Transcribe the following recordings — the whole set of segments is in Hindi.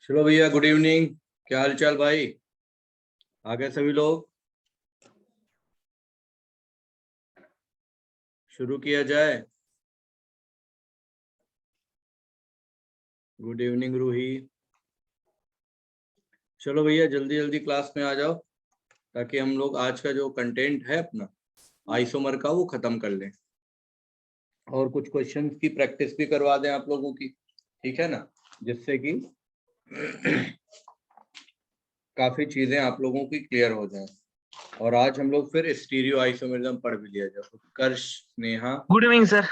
चलो भैया, गुड इवनिंग। क्या हाल चाल भाई? आ गए सभी लोग? शुरू किया जाए। Good evening Ruhi. चलो भैया, जल्दी जल्दी क्लास में आ जाओ ताकि हम लोग आज का जो कंटेंट है अपना आइसोमर का वो खत्म कर लें और कुछ क्वेश्चंस की प्रैक्टिस भी करवा दें आप लोगों की। ठीक है ना? जिससे कि काफी चीजें आप लोगों की क्लियर हो जाएं। और आज हम लोग फिर स्टीरियो आइसोमरिज्म पढ़ भी लिया जाए। Utkarsh, Neha, good evening sir.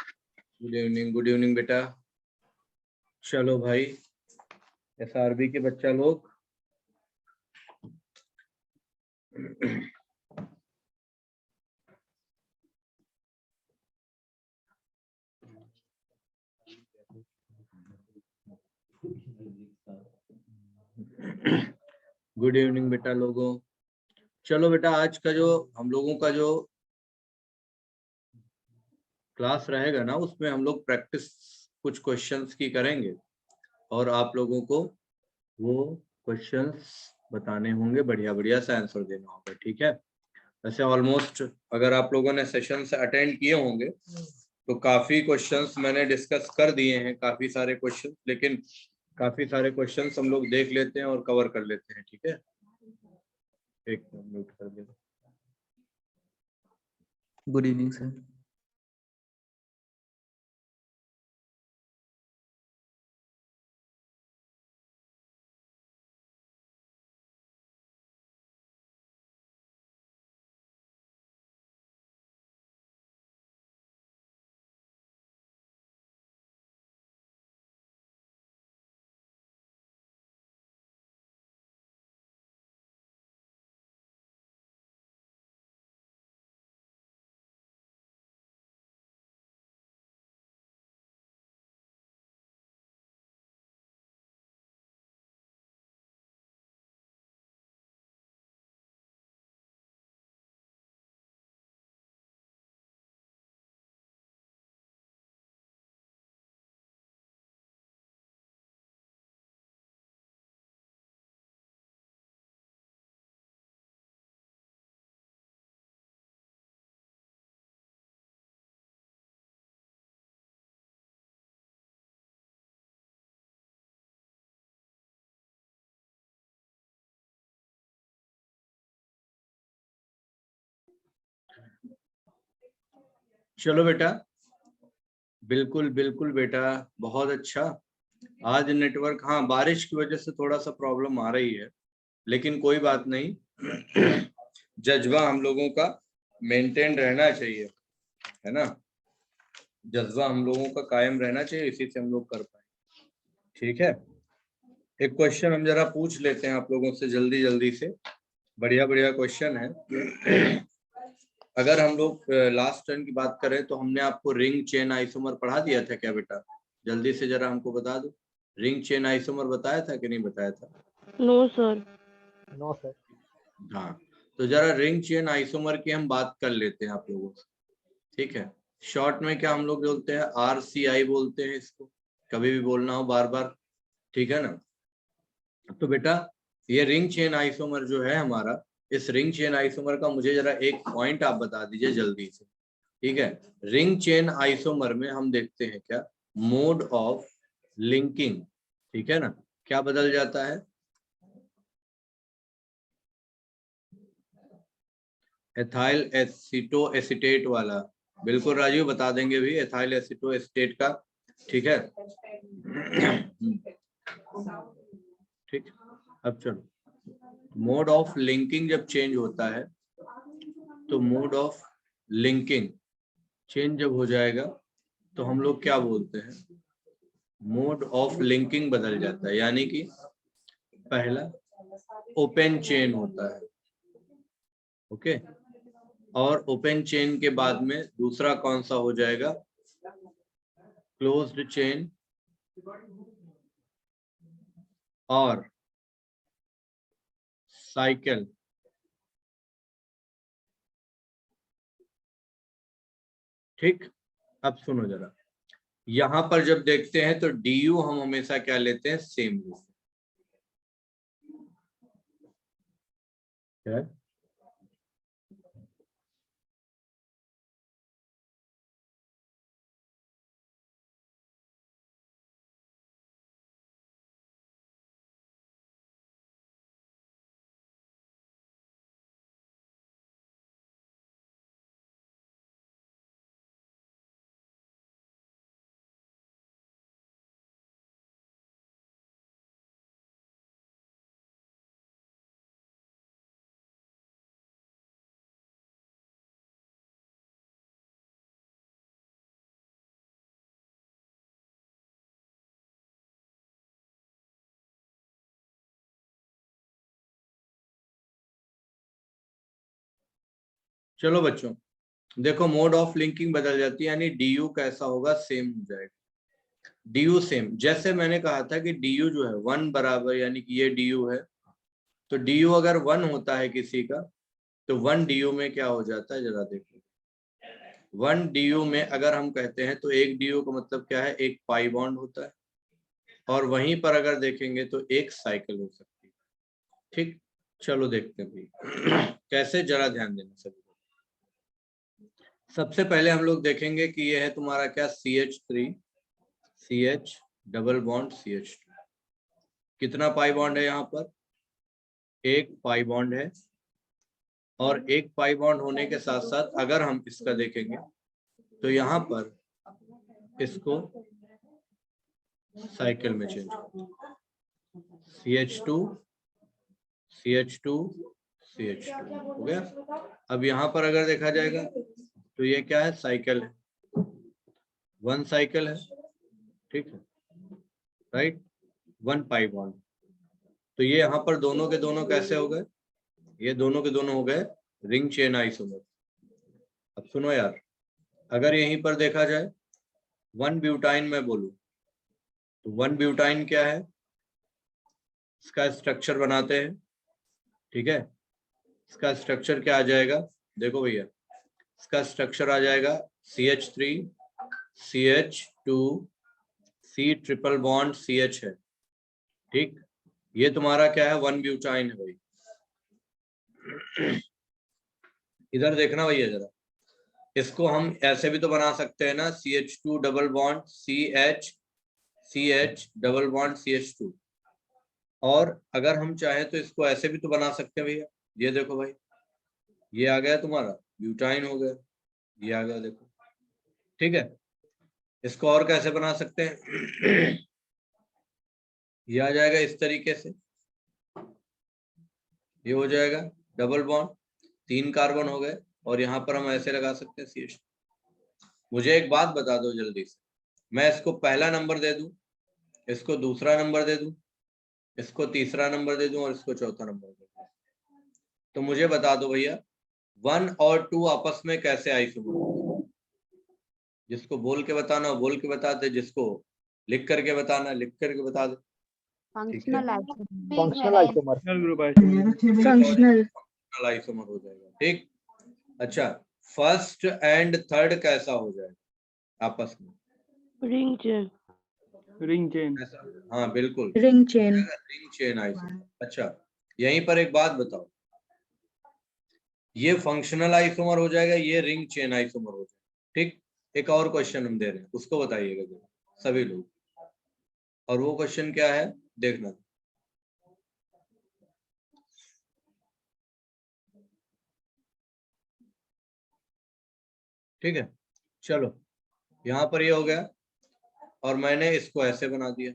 Good evening. Good evening बेटा। चलो भाई, एसआरबी के बच्चा लोग गुड इवनिंग बेटा लोगों। चलो बेटा, आज का जो हम लोगों का जो क्लास रहेगा ना, उसमें हम लोग प्रैक्टिस कुछ क्वेश्चंस की करेंगे और आप लोगों को वो क्वेश्चंस बताने होंगे, बढ़िया बढ़िया से आंसर देना होगा। ठीक है? वैसे ऑलमोस्ट अगर आप लोगों ने सेशन से अटेंड किए होंगे तो काफी क्वेश्चंस मैंने डिस्कस कर दिए हैं, काफी सारे क्वेश्चन, लेकिन काफी सारे क्वेश्चंस हम लोग देख लेते हैं और कवर कर लेते हैं। ठीक है? एक म्यूट कर देना। Good evening sir. चलो बेटा, बिल्कुल बिल्कुल बेटा, बहुत अच्छा। आज नेटवर्क, हाँ, बारिश की वजह से थोड़ा सा प्रॉब्लम आ रही है, लेकिन कोई बात नहीं। जज्बा हम लोगों का मेंटेन रहना चाहिए, है ना? जज्बा हम लोगों का कायम रहना चाहिए, इसी से हम लोग कर पाए। ठीक है? एक क्वेश्चन हम जरा पूछ लेते हैं आप लोगों से जल्दी जल्दी से। बढ़िया बढ़िया क्वेश्चन है। अगर हम लोग लास्ट टर्न की बात करें तो हमने आपको रिंग चेन आइसोमर पढ़ा दिया था क्या बेटा? जल्दी से जरा हमको बता दो, रिंग चेन आइसोमर बताया था कि नहीं बताया था? No sir. No sir. हाँ, तो जरा रिंग चेन आइसोमर की हम बात कर लेते हैं आप लोगों से। ठीक है? शॉर्ट में क्या हम लोग बोलते हैं? RCI बोलते हैं इसको, कभी भी बोलना हो बार बार। ठीक है ना? तो बेटा, ये रिंग चेन आइसोमर जो है हमारा, इस रिंग चेन आइसोमर का मुझे जरा एक पॉइंट आप बता दीजिए जल्दी से। ठीक है? रिंग चेन आइसोमर में हम देखते हैं क्या? Mode of linking. ठीक है ना? क्या बदल जाता है? एथाइल एसिटो एसिटेट वाला। बिल्कुल राजीव, बता देंगे भी एथाइल एसिटो एसिटेट का। ठीक है? ठीक। अब चलो, मोड ऑफ लिंकिंग जब चेंज होता है तो मोड ऑफ लिंकिंग चेंज जब हो जाएगा तो हम लोग क्या बोलते हैं? मोड ऑफ लिंकिंग बदल जाता है, यानी कि पहला ओपन चेन होता है। ओके? और ओपन चेन के बाद में दूसरा कौन सा हो जाएगा? क्लोज्ड चेन और साइकिल। ठीक? अब सुनो जरा, यहां पर जब देखते हैं तो DU हम हमेशा क्या लेते हैं? सेम लेते हैं। क्या है? चलो बच्चों देखो, मोड ऑफ लिंकिंग बदल जाती है, यानी डी कैसा होगा, सेम हो जाएगा। डी सेम, जैसे मैंने कहा था कि डी जो है 1 बराबर, यानी कि ये डी है, तो डी अगर 1 होता है किसी का, तो 1 डी में क्या हो जाता है जरा देखो। 1 डी में अगर हम कहते हैं तो एक डी का मतलब क्या है, एक पाई बॉन्ड होता है, और वहीं पर अगर देखेंगे तो एक साइकिल हो सकती है। ठीक, चलो देखते हैं भाई कैसे, जरा ध्यान देना सभी। सबसे पहले हम लोग देखेंगे कि ये है तुम्हारा क्या, CH3 CH double bond CH2। कितना पाई बॉन्ड है यहाँ पर, एक पाई बॉन्ड है, और एक पाई बॉन्ड होने के साथ साथ अगर हम इसका देखेंगे तो यहाँ पर इसको साइकिल में चेंज CH2 CH2 CH2 हो गया। अब यहाँ पर अगर देखा जाएगा तो ये क्या है, साइकिल है, 1 साइकिल है, ठीक है, राइट, 1 पाई बॉन्ड। तो ये यहाँ पर दोनों के दोनों कैसे हो गए, ये दोनों के दोनों हो गए रिंग चेन आइसोमर। अब सुनो यार, अगर यहीं पर देखा जाए 1 ब्यूटाइन में बोलूं तो 1 ब्यूटाइन क्या है, इसका स्ट्रक्चर बनाते हैं, ठीक है। इसका स्ट्रक्चर क्या आ जाएगा, देखो भैया, इसका स्ट्रक्चर आ जाएगा CH3 CH2 C triple bond CH है, ठीक। ये तुम्हारा क्या है, 1 ब्यूटाइन है भाई। इधर देखना भैया जरा, इसको हम ऐसे भी तो बना सकते हैं ना, CH2 double bond CH double bond CH2, और अगर हम चाहें तो इसको ऐसे भी तो बना सकते हैं भैया। ये देखो भाई, ये आ गया तुम्हारा ब्यूटाइन हो गया, ये आ गया देखो, ठीक है। इसको और कैसे बना सकते हैं ये आ जाएगा इस तरीके से, ये हो जाएगा डबल बॉन्ड, 3 कार्बन हो गए, और यहाँ पर हम ऐसे लगा सकते हैं CH। मुझे एक बात बता दो जल्दी से, मैं इसको पहला नंबर दे दूं, इसको दूसरा नंबर दे दूं, इसको तीसरा नंबर दे दूं, और इसको चौथा नंबर दे दूं, तो मुझे बता दो भैया 1 और 2 आपस में कैसे आइसोमर। जिसको बोल के बताना बोल के बता दे, जिसको लिख करके बताना लिख करके बता दे। फंक्शनल आइसोमर हो जाएगा, ठीक। अच्छा, फर्स्ट एंड थर्ड कैसा हो जाएगा आपस में, रिंग चेन हाँ बिल्कुल, ring chain. Ring chain isomer. अच्छा, यहीं पर एक बात बताओ, ये फंक्शनल आइसोमर हो जाएगा, ये रिंग चेन आइसोमर हो जाएगा, ठीक। एक और क्वेश्चन हम दे रहे हैं, उसको बताइएगा सभी लोग, और वो क्वेश्चन क्या है देखना, ठीक है। चलो, यहाँ पर ये हो गया, और मैंने इसको ऐसे बना दिया।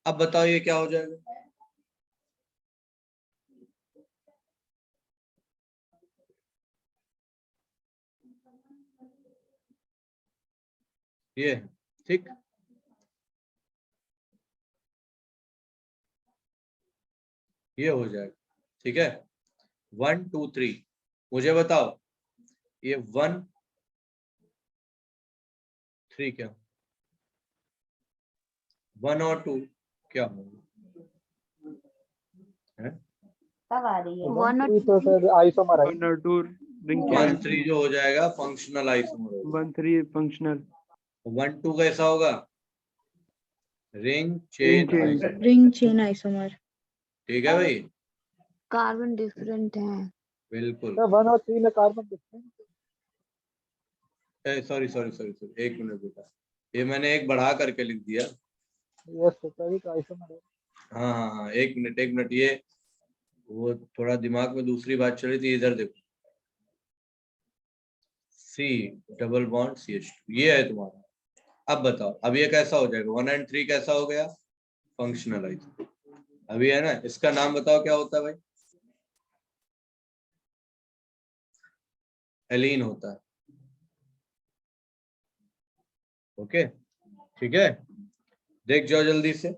अब बताओ ये क्या हो जाएगा, ये, ठीक। ये हो जाएगा, ठीक है। 1 2 3, मुझे बताओ ये 1 3 क्या, 1 और 2 क्या होगा, वन तो सर आइसोमर है। 1 3 जो हो जाएगा फंक्शनल आइसोमर होगा, 1 3 फंक्शनल, 1 2 कैसा होगा, ring chain isomer, ring chain isomer. ठीक है भाई। कार्बन डिफरेंट है। बिल्कुल। सर 1 और 3 में carbon different. Sorry sorry sorry sorry, एक मिनट बेटा, ये मैंने एक बढ़ा करके लिख दिया। यस सर, तभी तो आइसोमर है। हाँ हाँ हाँ, एक मिनट, ये वो थोड़ा दिमाग में दूसरी बात चल रही थी, इधर देखो, C डबल बॉन्ड CH2, ये है तुम्हारा। अब बताओ, अब ये कैसा हो जाएगा, 1 और 3 कैसा हो गया, फंक्शनल आइसोमर। अभी है ना, इसका नाम बताओ क्या होता है भाई, एलीन होता है। ओके, ठीक है, देख जाओ जल्दी से।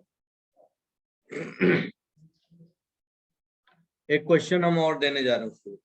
एक क्वेश्चन हम और देने जा रहे हैं उसको।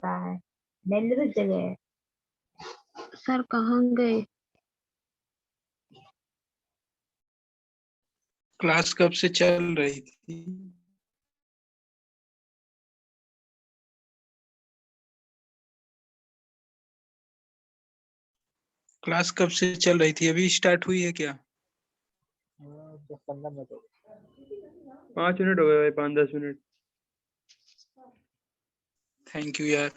है नेल्लूर जगह। सर कहाँ गए? क्लास कब से चल रही थी? क्लास कब से चल रही थी, अभी स्टार्ट हुई है क्या? 10-15 मिनट हो गए। 5 मिनट हो गए भाई, 5-10 मिनट। थैंक यू यार।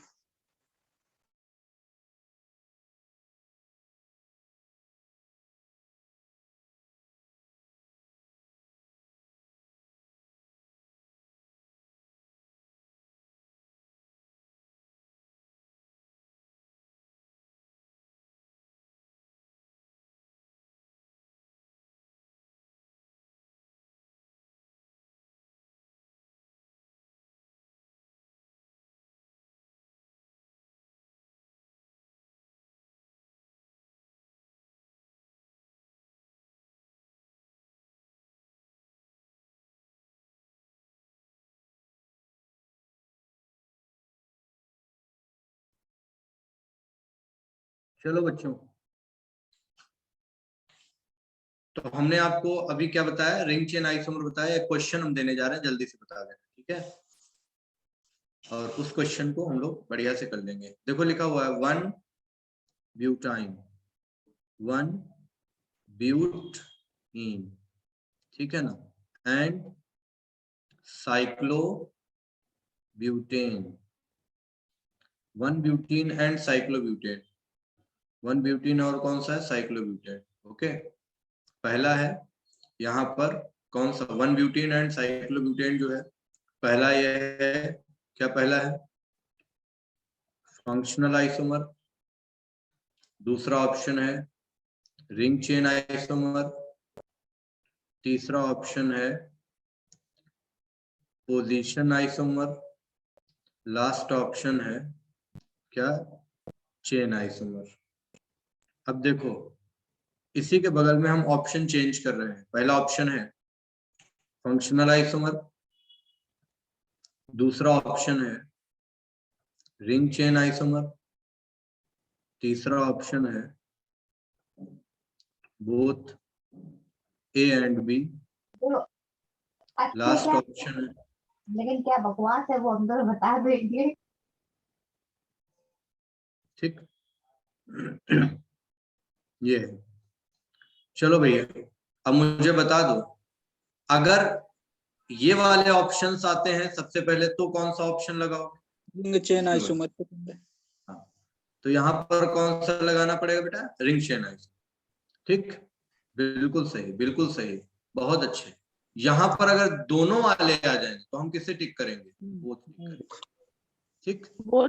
चलो बच्चों, तो हमने आपको अभी क्या बताया, रिंग चेन आइसोमर बताया, एक क्वेश्चन हम देने जा रहे हैं, जल्दी से बता दें, ठीक है। और उस क्वेश्चन को हम लोग बढ़िया से कर लेंगे। देखो लिखा हुआ है 1 ब्यूटाइन, 1 ब्यूटीन, ठीक है ना, and cyclobutane, 1 butene and cyclobutane, 1 butene और कौन सा है, साइक्लोब्यूटेन। ओके, पहला है यहाँ पर कौन सा, 1 ब्यूटीन एंड साइक्लोब्यूटेन जो है, पहला ये है, क्या पहला है, फंक्शनल आइसोमर। दूसरा ऑप्शन है रिंग चेन आइसोमर। तीसरा ऑप्शन है पोजीशन आइसोमर। लास्ट ऑप्शन है क्या, चेन आइसोमर। अब देखो इसी के बगल में हम ऑप्शन चेंज कर रहे हैं। पहला ऑप्शन है फंक्शनल आइसोमर, दूसरा ऑप्शन है रिंग चेन आइसोमर, तीसरा ऑप्शन है both A and B, last option है, लेकिन क्या बकवास है वो हम तो बता देंगे। ठीक ये है। चलो भैया अब मुझे बता दो, अगर ये वाले ऑप्शंस आते हैं सबसे पहले तो कौन सा ऑप्शन लगाओगे? रिंग चेन आइसोमर पसंद है। हाँ, तो यहाँ पर कौन सा लगाना पड़ेगा बेटा? Ring chain isomer. ठीक, बिल्कुल सही, बिल्कुल सही, बहुत अच्छे। यहाँ पर अगर दोनों वाले आ जाएंगे तो हम किसे टिक करेंगे? वो ठीक, वो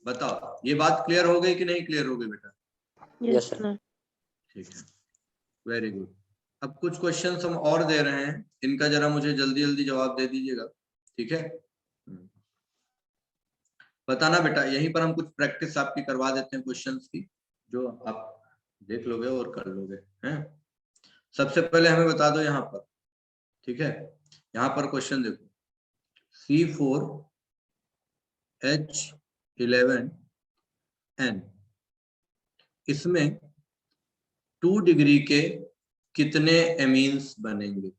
बताओ ये बात क्लियर हो गई कि नहीं क्लियर हो गई बेटा? Yes sir. ठीक है, वेरी गुड। अब कुछ क्वेश्चंस हम और दे रहे हैं, इनका जरा मुझे जल्दी जल्दी जवाब दे दीजिएगा, ठीक है? बताना बेटा, यहीं पर हम कुछ प्रैक्टिस आपकी करवा देते हैं क्वेश्चंस की, जो आप देख लोगे और कर लोगे हैं। सबसे पहले हमें बता दो यहाँ पर, ठीक है? यहाँ पर क्वेश्चन देखो, C4H11N, इसमें 2 डिग्री के कितने एमीन्स बनेंगे?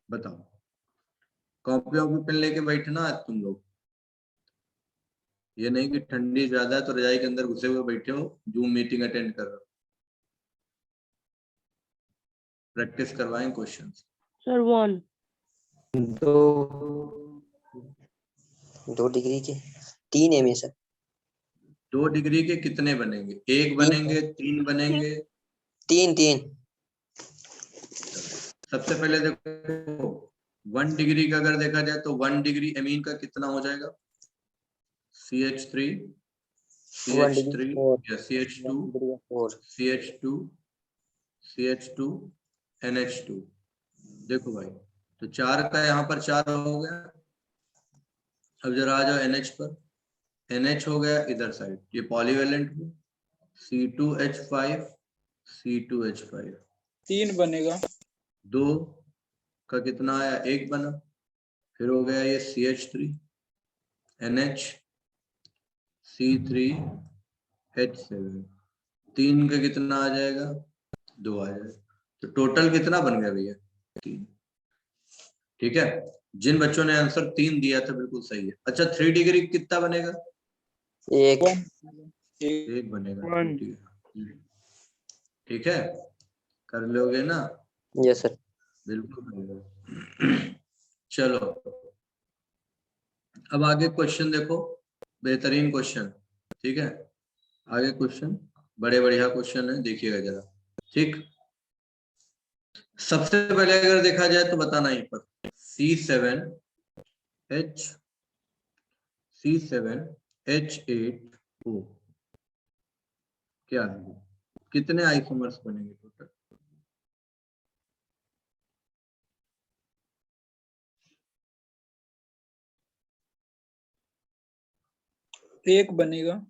बताओ, कॉपी वॉपी पेन लेके बैठना है तुम लोग, ये नहीं कि ठंडी ज्यादा है तो रजाई के अंदर घुसे हुए बैठे हो, जूम मीटिंग अटेंड कर रहे हो। प्रैक्टिस करवाएं क्वेश्चन। सर 1 2 डिग्री के 3 एम सर। 2 डिग्री के कितने बनेंगे? 1 बनेंगे, 3 बनेंगे? 3। सबसे पहले देखो 1 डिग्री का अगर देखा जाए तो 1 डिग्री एमीन का कितना हो जाएगा? CH3 CH3 या CH2 NH2। देखो भाई, तो 4 का यहाँ पर 4 हो गया। अब जरा आ जाओ NH पर, NH हो गया इधर साइड, ये पॉलीवेलेंट हुआ, C2H5 C2H5, 3 बनेगा। 2 का कितना आया? 1 बना। फिर हो गया ये CH3 NH C3H7, 3 का कितना आ जाएगा? 2 आ जाएगा। तो टोटल कितना बन गया भैया? 3। ठीक है, जिन बच्चों ने आंसर 3 दिया था बिल्कुल सही है। अच्छा 3 डिग्री कितना बनेगा? 1 बनेगा। ठीक है, कर लोगे ना? Yes sir. बिल्कुल बनेगा। चलो अब आगे क्वेश्चन देखो, बेहतरीन क्वेश्चन, ठीक है? आगे क्वेश्चन बड़े बढ़िया क्वेश्चन है, देखिएगा जरा, ठीक? सबसे पहले अगर देखा जाए तो बताना यहीं पर C7H8O क्या है? कितने आइसोमर्स बनेंगे टोटल? एक बनेगा।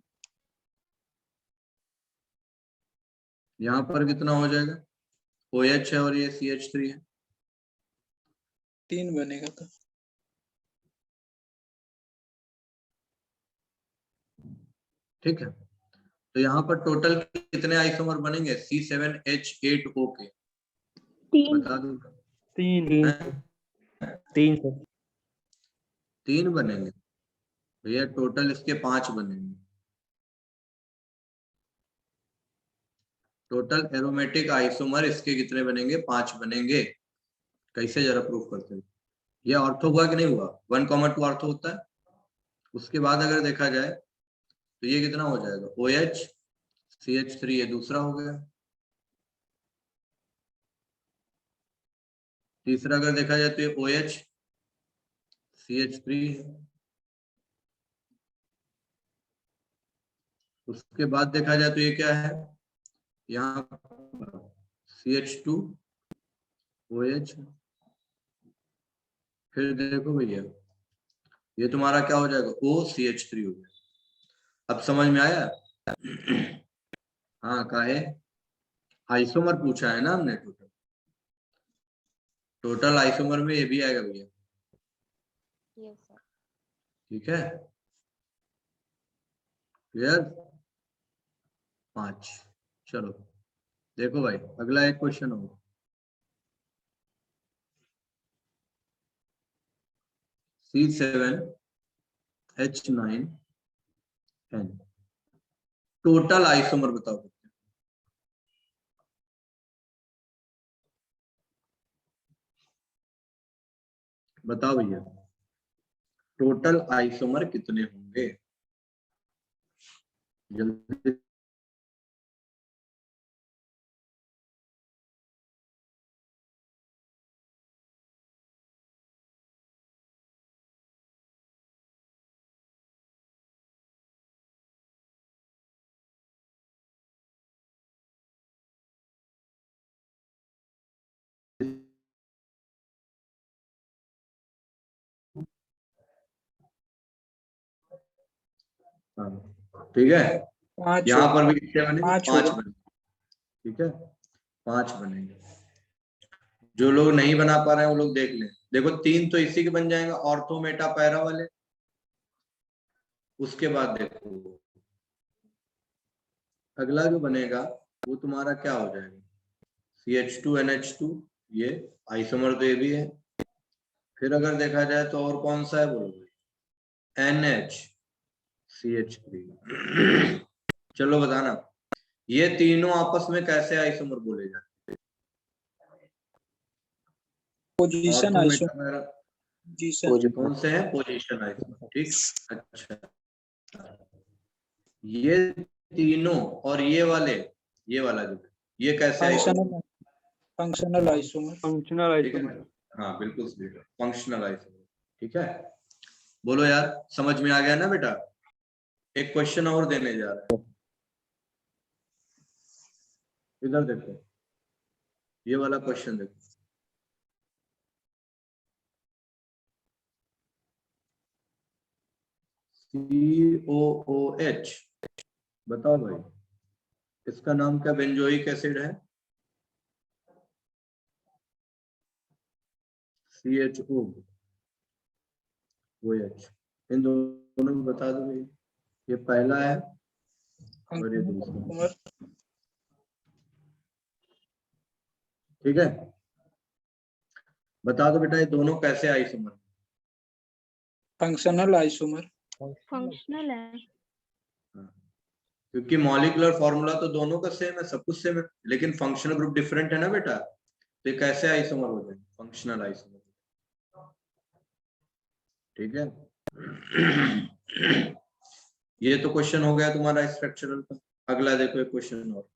यहाँ पर कितना हो जाएगा? OH है और ये CH3 है। 3 बनेगा तो। ठीक है, तो यहाँ पर टोटल कितने आइसोमर बनेंगे C7H8O के? 3 बता दो। 3 बनेंगे भैया, टोटल इसके 5 बनेंगे। टोटल एरोमेटिक आइसोमर इसके कितने बनेंगे? 5 बनेंगे। कैसे जरा प्रूफ करते हैं? ये ऑर्थो हुआ कि नहीं हुआ? 1,2 ऑर्थो होता है। उसके बाद अगर देखा जाए तो ये कितना हो जाएगा? OH CH3, ये दूसरा हो गया। तीसरा अगर देखा जाए तो ये OH CH3 है। उसके बाद देखा जाए तो ये क्या है, यहाँ CH2OH, फिर देखो भैया ये तुम्हारा क्या हो जाएगा, OCH3 हो जाएगा। अब समझ में आया? हाँ काहे, आइसोमर पूछा है ना हमने, टोटल आइसोमर में ये भी आएगा भैया। Yes sir. ठीक है, क्लियर? 5। चलो देखो भाई अगला एक क्वेश्चन होगा, C7H9N, टोटल आइसोमर बताओ कितने? बताओ भैया टोटल आइसोमर कितने होंगे, जल्दी। हाँ, ठीक है, 5 यहाँ पर भी कितने बने? 5 5 होगा। बने। ठीक है, 5 बनेंगे। जो लोग नहीं बना पा रहे हैं वो लोग देख लें। देखो 3 तो इसी के बन जाएंगे, ऑर्थो मेटा पैरा वाले। उसके बाद देखो अगला जो बनेगा वो तुम्हारा क्या हो जाएगा, CH2NH2, ये आइसोमर तो ये भी है। फिर अगर देखा जाए तो और कौन सा है बोलो, NHCH3। चलो बताना ये तीनों आपस में कैसे आइसोमर बोले जाते हैं? Position isomer. पोजीशन कौन से हैं? Position isomer. ठीक, अच्छा ये तीनों और ये वाला जो ये कैसे आइसोमर? Functional isomer. फंक्शनल ठीक है, आइसोमर। हाँ बिल्कुल सही, फंक्शनल आइसोमर। ठीक है, बोलो यार समझ में आ गया ना बेटा? एक क्वेश्चन और देने जा रहा है, इधर देखो, ये वाला क्वेश्चन देखो। COOH, बताओ भाई इसका नाम क्या बेंजोइक एसिड है? CHOOH, इन दोनों में बता दो भाई, ये पहला है और ये दूसरा। ठीक है, बता दो बेटा ये दोनों कैसे आइसोमर? Functional isomer. फंक्शनल है। क्योंकि मॉलिक्यूलर फॉर्मूला तो दोनों का सेम है, सब कुछ सेम है, लेकिन फंक्शनल ग्रुप डिफरेंट है ना बेटा, तो ये कैसे आइसोमर हो जाए? Functional isomer. ठीक है, ये तो क्वेश्चन हो गया तुम्हारा स्ट्रक्चरल का। अगला देखो एक क्वेश्चन और,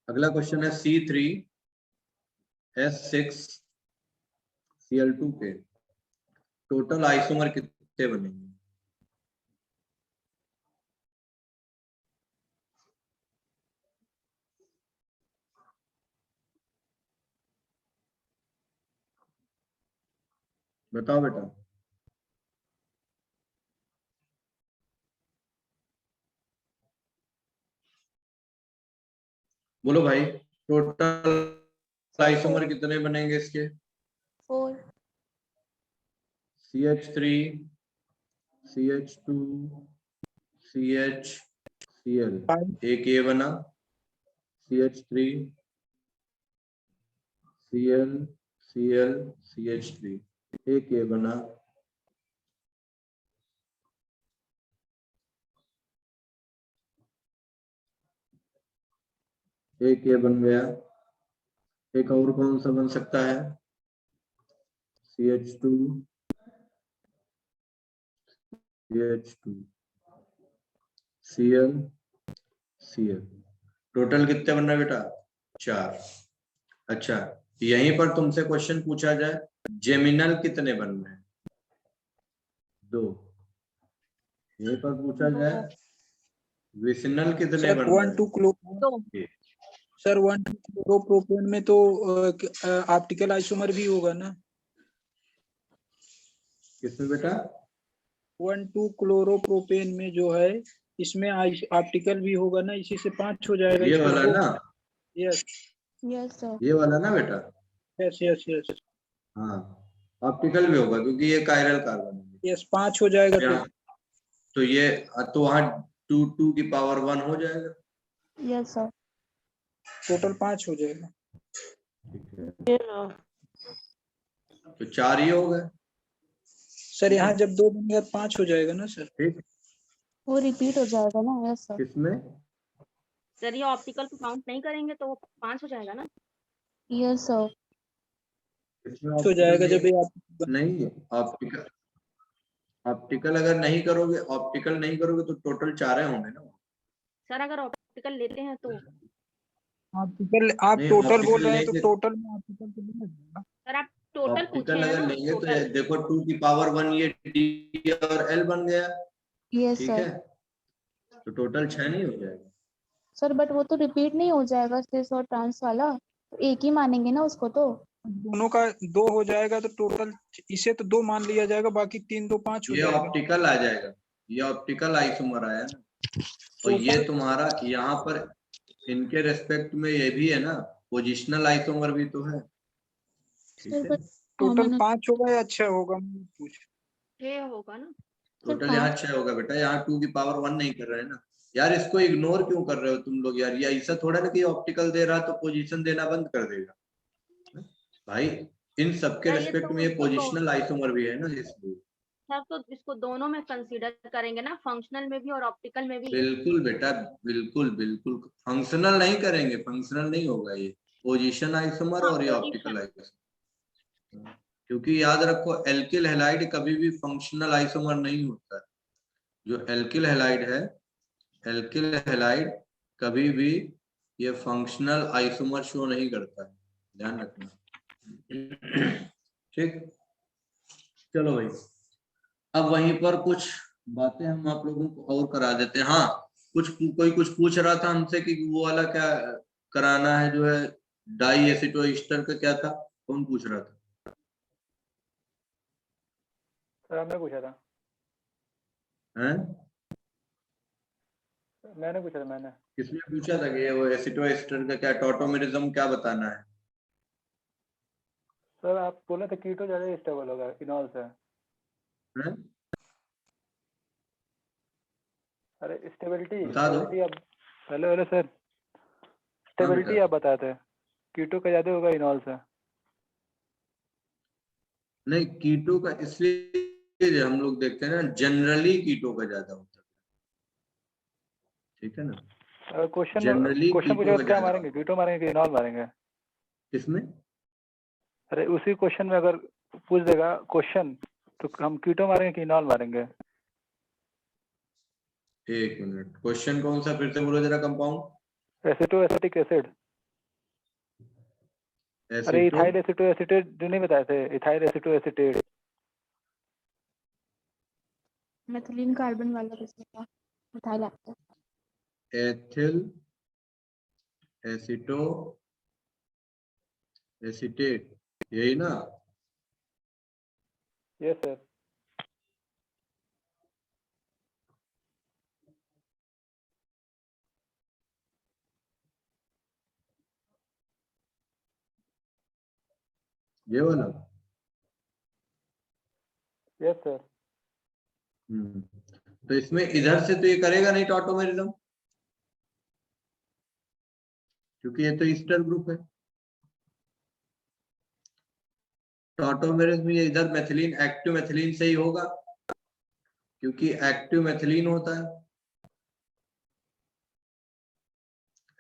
अगला क्वेश्चन है C3H6Cl2 के टोटल आइसोमर कितने बनेंगे? बताओ बेटा। बोलो भाई टोटल आइसोमर कितने बनेंगे इसके? 4। CH3 CH2 CHCl, एक ये बना CH3 Cl Cl CH3, एक ये बना एक ये बन गया। एक और कौन सा बन सकता है? CH2 CH2 Cl Cl, total कितने बन रहे बेटा? 4। अच्छा यहीं पर तुमसे क्वेश्चन पूछा जाए जेमिनल कितने बन रहे हैं? 2। यहीं पर पूछा जाए विसिनल कितने सर बन रहे 1 2 हैं? सर 1 2 क्लोरोप्रोपेन में तो ऑप्टिकल आइसोमर भी होगा ना? किसमें बेटा? 1 2 क्लोरोप्रोपेन में जो है इसमें ऑप्टिकल भी होगा ना, इसी से 5 हो जाएगा। ये इसको वाला दो- ना, यस Yes, sir. ये वाला ना बेटा? यस यस यस हाँ, ऑप्टिकल भी होगा क्योंकि ये कायरल कार्बन है। यस 5 हो जाएगा तो यहाँ तो ये तो वहाँ 2 की पावर 1 हो जाएगा। Yes, sir. टोटल 5 हो जाएगा। ठीक है, तो 4 ये हो गए। सर यहाँ जब 2 बनेगा 5 हो जाएगा ना सर? ठीक, वो रिपीट हो जाएगा ना? Yes sir. किसमें? सर ये ऑप्टिकल को काउंट नहीं करेंगे तो वो 5 हो जाएगा ना? Yes sir. किसमें हो जाएगा जब ये नहीं, ऑप्टिकल ऑप्टिकल अगर नहीं करोगे, ऑप्टिकल नहीं करोगे तो टोटल 4 होंगे ना। सर अगर ऑप्टिकल लेते हैं तो ऑप्टिकल आप नहीं, टोटल ऑप्टिकल बोल रहे हैं तो लेंगे। टोटल में ऑप्टिकल तो नहीं लगेगा। सर आप टोटल पूछे ऑप्टिकल हैं अगर ना? लेंगे तो टोटल देखो 2 की पावर 1 ये डी और एल बन गया। यस ठीक सर। है, तो टोटल 6 नहीं हो जाएगा। सर बट वो तो रिपीट नहीं हो जाएगा सिस और ट्रांस वाला, तो एक ही मानेंगे ना उसको तो। दोनों का 2 हो जाएगा तो टोटल इसे तो 2 मान लिया जाएगा, बाकी 3 2 5 हो ये जाएगा। ऑप्टिकल आ जाएगा, ये ऑप्टिकल आइसोमर आया ना। और ये तुम्हारा यहाँ पर इनके रेस्पेक्ट में ये भी है ना, पोजिशनल आइसोमर भी तो है। ठीक सर है, बट टोटल 5 होगा या 6 होगा? पूछ 6 होगा ना? टोटल यहाँ 6 होगा बेटा, यहाँ 2 की पावर 1 नहीं कर रहे हैं ना यार। इसको इग्नोर क्यों कर रहे हो तुम लोग यार? ये ऐसा थोड़ा ना कि ऑप्टिकल दे रहा तो पोजीशन देना बंद कर देगा भाई। इन सबके सर, ये रेस्पेक्ट तो में ये इसको पोजिशनल आइसोमर भी है ना, इसलिए। सर तो इसको दोनों में कंसीडर करेंगे ना, फंक्शनल में भी और ऑप्टिकल में भी। बिल्कुल बेटा, बिल्कुल बिल्कुल फंक्शनल नहीं करेंगे, फंक्शनल नहीं होगा ये। पोजीशन आइसोमर और ये ऑप्टिकल आइसोमर। क्योंकि याद रखो एल्किल हैलाइड कभी भी फंक्शनल आइसोमर नहीं होता है। जो एल्किल हैलाइड है, एल्किल हैलाइड कभी भी ये फंक्शनल आइसोमर शो नहीं करता है, ध्यान रखना। ठीक, चलो भाई, अब वहीं पर कुछ बातें हम आप लोगों को और करा देते हैं। हाँ, कोई कुछ पूछ रहा था हमसे कि वो वाला क्या कराना है, जो है डाई एसिटो ईस्टर का क्या था? कौन पूछ रहा था? सर हमने पूछा था। हैं? मैंने पूछा था, मैंने। किसने पूछा था कि वो एसिटो ईस्टर का क्या टॉटोमेरिज्म क्या बताना है? सर आप बोले थे कीटो ज्यादा स्टेबल होगा इनॉल से। हैं? अरे स्टेबिलिटी बता दो। आप हेलो हेलो सर, स्टेबिलिटी आप बताते हैं कीटो का ज्यादा होगा इनॉल से। नहीं, कीटो का इसलिए हम लोग देखते हैं ना, जनरली कीटो का ज्यादा होता है। ठीक है ना, क्वेश्चन जनरली पूछा क्या मारेंगे, कीटो मारेंगे कि इनॉल मारेंगे? किसमें? अरे उसी क्वेश्चन में अगर पूछ देगा क्वेश्चन तो हम कीटो मारेंगे कि इनॉल मारेंगे? एक मिनट, क्वेश्चन कौन सा फिर से बोलो जरा। Compound एसिटो acetic acid. अरे इथाइल एसिटो एसिटेट नहीं बताए थे? Ethyl एसिटो acetate. मेथिलीन कार्बन वाला किसने था? इथाइल एथिल एसिटो एसिटेट, यही ना? Yes sir. ये वाला? Yes sir. तो इसमें इधर से तो ये करेगा नहीं टॉटोमेरिज्म, क्योंकि ये तो ईस्टर ग्रुप है। टॉटोमेरिज्म ये इधर मेथिलीन, एक्टिव मेथिलीन से ही होगा, क्योंकि एक्टिव मेथिलीन होता है।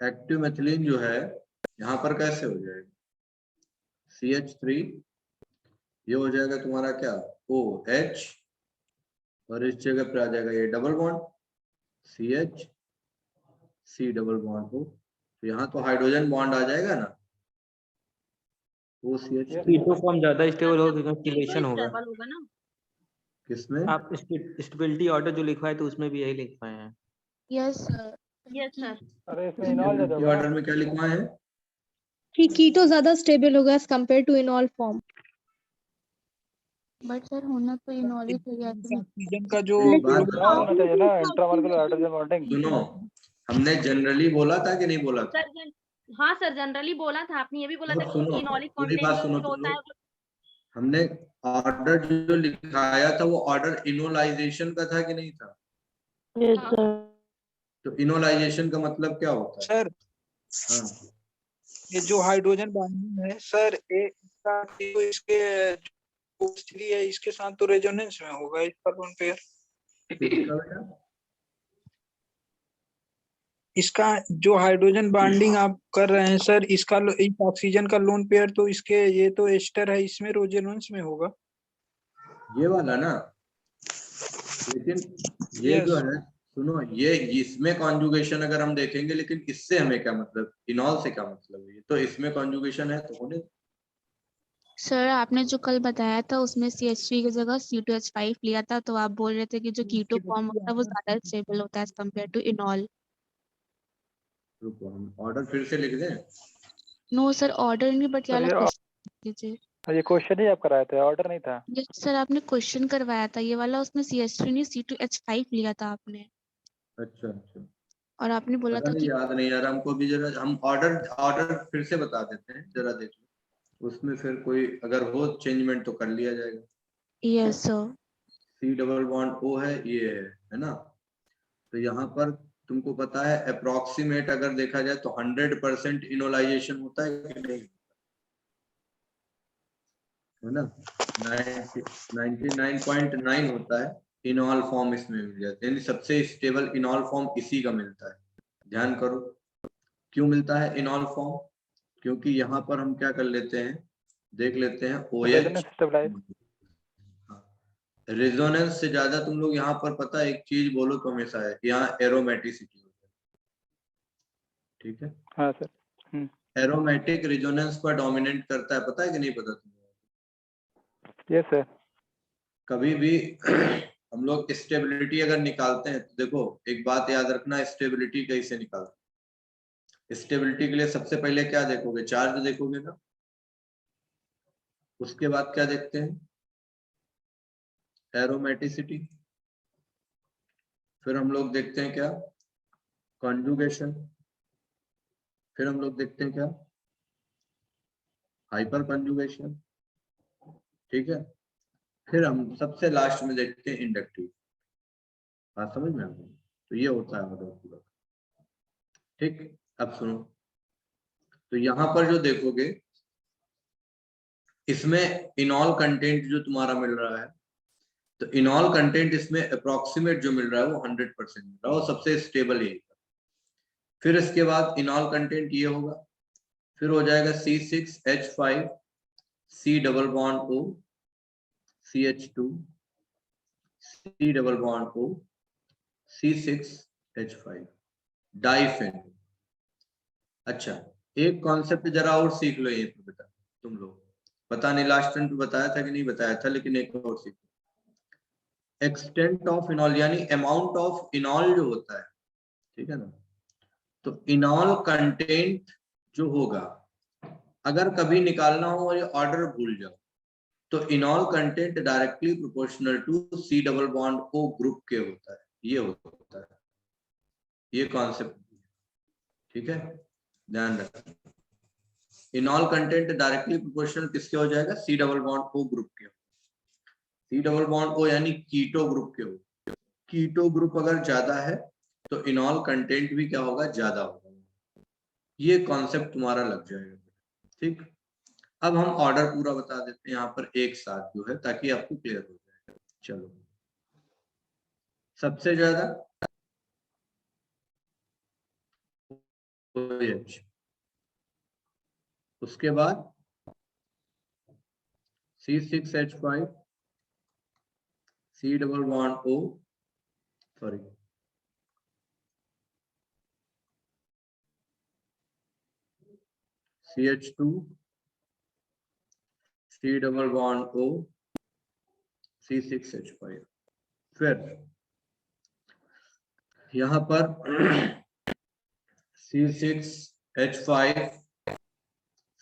एक्टिव मेथिलीन जो है यहाँ पर कैसे हो जाएगा? CH3 ये हो जाएगा तुम्हारा क्या, OH, और इस जगह पे आ जाएगा ये double bond CH C double bond हो, तो यहाँ तो हाइड्रोजन बॉन्ड आ जाएगा ना, OCH। कीटो फॉर्म ज्यादा स्टेबल होगा क्योंकि किलेशन होगा। स्टेबल होगा ना? किसमें? आप स्टेबिलिटी ऑर्डर जो लिखवाए तो उसमें भी यही लिख पाए हैं। Yes sir. Yes sir. अरे इसमें इनॉल ज्यादा के होगा ऑर्डर में क्या लिखा है? कि कीटो ज्यादा स्टेबल होगा as compare to enol form. But sir होना तो इनॉल ही चाहिए ऐसे भी। ऑक्सीजन का जो एक बात इनॉल होना चाहिए ना, इंट्रामोलिकुलर हाइड्रोजन बॉन्डिंग। सुनो, हमने जनरली बोला था कि नहीं बोला था? सर हाँ सर, जनरली बोला था आपने, ये भी बोला था और कि सुनो, इनॉलिक पूरी कंटेंट बात सुनो जो तुम होता है लोग। हमने ऑर्डर जो लिखाया था वो ऑर्डर इनोलाइजेशन का था कि नहीं था? यस हाँ। सर। तो इनोलाइजेशन का मतलब क्या होता है? सर हाँ, ये जो हाइड्रोजन बॉन्डिंग है सर, इसका तो इसके है, इसके साथ तो रेजोनेंस में होगा इसका लोन पेयर। किसका बेटा? इसका जो हाइड्रोजन बॉन्डिंग आप कर रहे हैं सर, इसका इस ऑक्सीजन का लोन पेयर तो इसके, ये तो एस्टर है, इसमें रेजोनेंस में होगा। ये वाला ना, लेकिन ये Yes. जो है, सुनो, ये इसमें कॉन्जुगेशन अगर हम देखेंगे, लेकिन इससे हमें क्या मतलब, इनॉल से क्या मतलब है? ये तो इसमें कॉन्जुगेशन है तो होने। सर आपने जो कल बताया था उसमें CH3 की जगह C2H5 लिया था, तो आप बोल रहे थे कि जो कीटो फॉर्म होता है वो ज्यादा स्टेबल होता है एज कम्पेयर टू इनॉल। रुको, हम ऑर्डर फिर से लिख दें? नो सर, ऑर्डर नहीं, बट ये सर वाला ये क्वेश्चन कीजिए। ये क्वेश्चन ही आप कराए थे, ऑर्डर नहीं था। यस सर, आपने क्वेश्चन करवाया था ये वाला, उसमें CH3 नहीं C2H5 लिया था आपने, अच्छा अच्छा, और आपने बोला पता था नहीं, कि याद नहीं यार हमको भी। जरा हम ऑर्डर ऑर्डर फिर से बता देते हैं, जरा देख लो उसमें, फिर कोई अगर हो चेंजमेंट तो कर लिया जाएगा। Yes sir. C double bond O है, ये है ना? तो यहाँ पर तुमको पता है अप्रोक्सीमेट अगर देखा जाए तो 100% इनोलाइजेशन होता है कि नहीं, है ना? 99.9 होता है इनॉल फॉर्म इसमें मिल जाता है, यानी सबसे स्टेबल इनॉल फॉर्म इसी का मिलता है। ध्यान करो, क्यों मिलता है इनॉल फॉर्म? क्योंकि यहाँ पर हम क्या कर लेते हैं, देख लेते हैं रेजोनेंस स्टेबलाइज। OH। रेजोनेंस से ज्यादा तुम लोग यहाँ पर पता है एक चीज बोलो तो हमेशा है, यहाँ एरोमेटिसिटी होता है, ठीक है? हाँ सर। एरोमेटिक रेजोनेंस पर डोमिनेट करता है, पता है कि नहीं पता तुम्हें? Yes sir. कभी भी हम लोग स्टेबिलिटी अगर निकालते हैं तो देखो, एक बात याद रखना, स्टेबिलिटी कैसे निकालते हैं? स्टेबिलिटी के लिए सबसे पहले क्या देखोगे? चार्ज देखोगे ना। उसके बाद क्या देखते हैं? एरोमेटिसिटी। फिर हम लोग देखते हैं क्या? कॉन्जुगेशन। फिर हम लोग देखते हैं क्या? हाइपर कॉन्जुगेशन, ठीक है? फिर हम सबसे लास्ट में देखते हैं इंडक्टिव। बात समझ में आ गई? तो ये होता है ऑर्डर पूरा, ठीक? अब सुनो, तो यहाँ पर जो देखोगे, इसमें इनॉल कंटेंट जो तुम्हारा मिल रहा है, तो इनॉल कंटेंट इसमें अप्रोक्सीमेट जो मिल रहा है वो 100% मिल रहा है, वो सबसे स्टेबल यही। फिर इसके बाद इनॉल कंटेंट ये होगा, फिर हो जाएगा C6H5 C double bond O CH2 C double bond O C6H5 डाइफेन। अच्छा, एक कॉन्सेप्ट जरा और सीख लो ये पे बेटा, तुम लोग, पता नहीं लास्ट टाइम पे बताया था कि नहीं बताया था, लेकिन एक और सीख लो। एक्सटेंट ऑफ इनॉल यानी अमाउंट ऑफ इनॉल जो होता है, ठीक है ना? तो इनॉल कंटेंट जो होगा, अगर कभी निकालना हो और ये ऑर्डर भूल जाओ, तो enol content directly proportional to C double bond O group के होता है, ये होता है, ये कॉन्सेप्ट, ठीक है? ध्यान रखना, इनॉल कंटेंट डायरेक्टली प्रोपोर्शनल किसके हो जाएगा? C double bond O group के। C डबल बॉन्ड O यानी कीटो ग्रुप के हो। कीटो ग्रुप अगर ज्यादा है तो इनॉल कंटेंट भी क्या होगा? ज्यादा होगा। ये कॉन्सेप्ट तुम्हारा लग जाएगा, ठीक? अब हम ऑर्डर पूरा बता देते हैं यहाँ पर एक साथ जो है, ताकि आपको क्लियर हो जाए। चलो, सबसे ज्यादा OH, उसके बाद C6H5 C double bond O, sorry, CH2 C double bond O C6H5। फिर यहाँ पर C6H5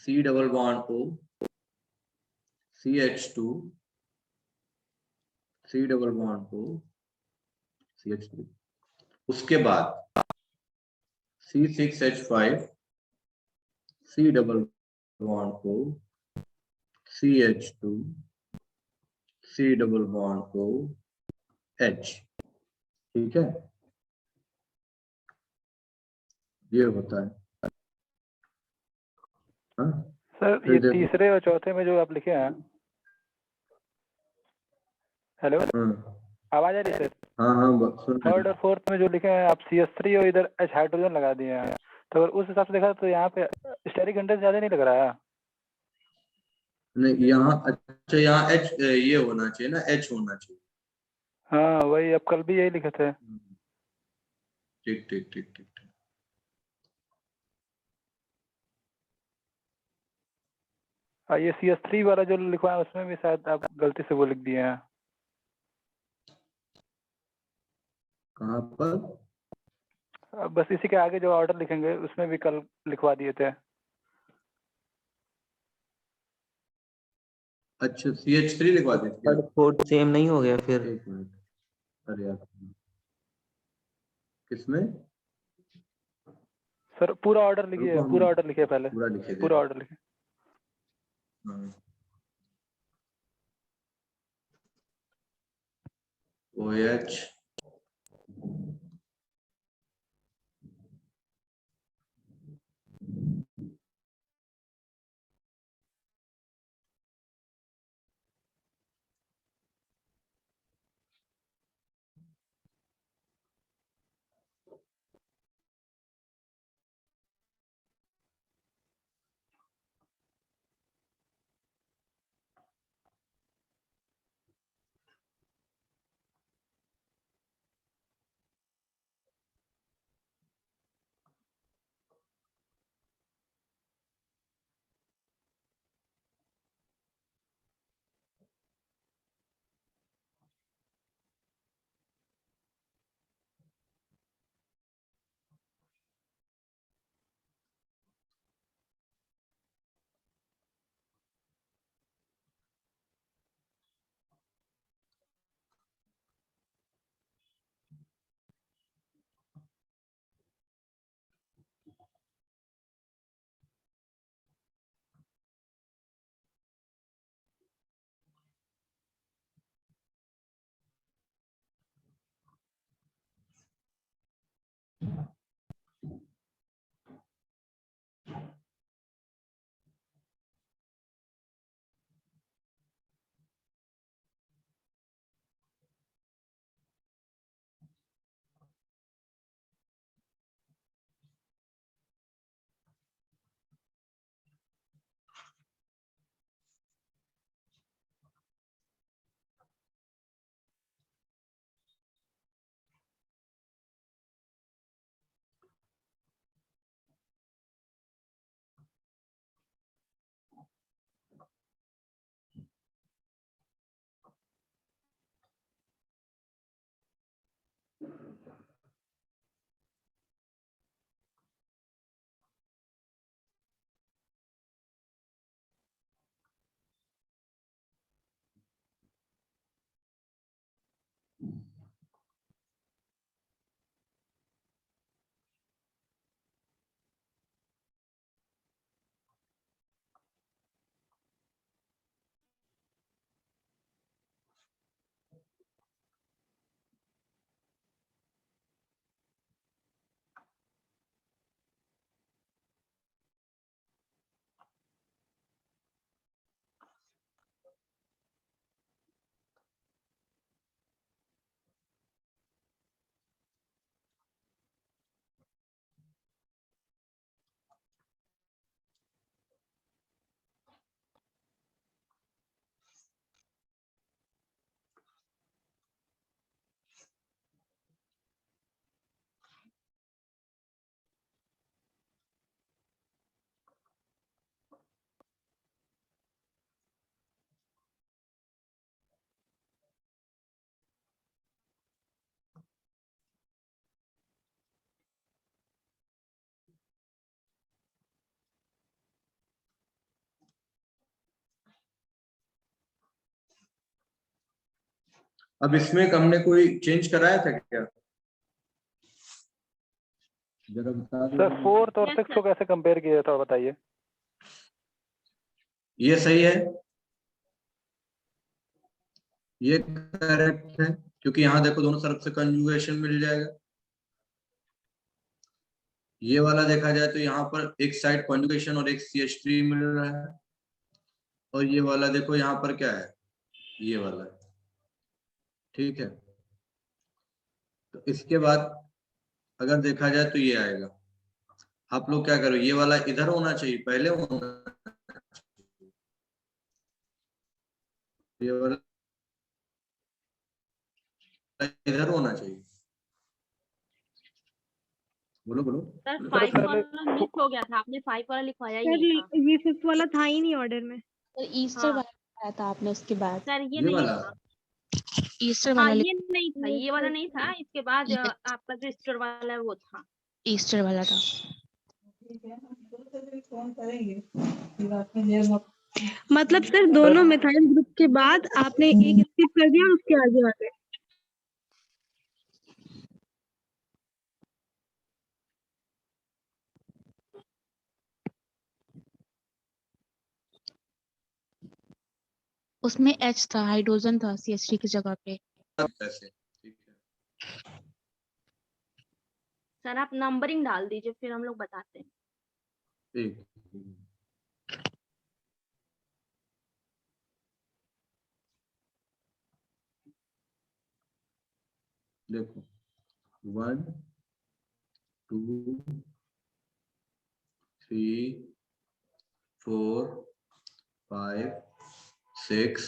C double bond O CH2 C double bond O CH3। उसके बाद C6H5 C double bond O CH2 C double bond O H। ठीक है, ये होता है। हाँ सर फिर ये देखो। तीसरे और चौथे में जो आप लिखे हैं, हेलो हाँ आवाज आ रही है सर? हाँ हाँ सुन रहे थर्ड और फोर्थ में जो लिखे हैं आप CH3 और इधर H हाइड्रोजन लगा दिए हैं, तो अगर उस हिसाब से देखा तो यहाँ पे स्टेरिक इंडेक्स ज्यादा नहीं लग रहा है। नहीं, यहाँ अच्छा यहाँ H ये होना चाहिए ना, H होना चाहिए। हाँ वही, अब कल भी यही लिखे थे। ठीक ठीक ठीक ठीक ठीक। ये CH3 वाला जो लिखवाया है उसमें भी शायद आप गलती से वो लिख दिए हैं। कहाँ पर? अब बस इसी के आगे जो ऑर्डर लिखेंगे उसमें भी कल लिखवा दिए थे। अच्छा CH3 लिखवा देते थर्ड फोर्थ सेम नहीं हो गया फिर? एक मिनट, अरे यार किसमें? सर पूरा ऑर्डर लिखिए, रुको, हम पूरा ऑर्डर लिखिए पहले, पूरा लिखे दे पूरा रहे ऑर्डर लिखिए। हैं। OH अब इसमें हमने कोई चेंज कराया था क्या? जरा बता दो। सर 4th और 6th को कैसे कंपेयर किया था बताइए। ये सही है, ये करेक्ट है, क्योंकि यहाँ देखो दोनों तरफ से कंजुगेशन मिल जाएगा। ये वाला देखा जाए तो यहाँ पर एक साइड कंजुगेशन और एक CH3 मिल रहा है, और ये वाला देखो यहाँ पर क्या है, ये वाला, ठीक है। तो इसके बाद अगर देखा जाए तो ये आएगा। आप लोग क्या करो, ये वाला इधर होना चाहिए, पहले होना चाहिए, ये वाला इधर होना चाहिए। बोलो बोलो। सर सर 5 पहले वाला मिस हो गया था, आपने 5 वाला लिखवाया ही सर नहीं था। ये 5th वाला था ही नहीं ऑर्डर में। सर ईस्टर हाँ। वाला आया था आपने उसके बाद, सर ये ये नहीं वाला था। ईस्टर हाँ वाला ये नहीं था, ये वाला नहीं था, इसके बाद आपका जो ईस्टर वाला है वो था। ईस्टर वाला था। मतलब सर दोनों मिथाइल ग्रुप के बाद आपने एक स्किप कर दिया और उसके आगे आ गए। उसमें H था, हाइड्रोजन था CH3 की जगह पे। ऐसे ठीक है। सर आप नंबरिंग डाल दीजिए, फिर हम लोग बताते हैं। ठीक, देखो 1 2 3 4 5 6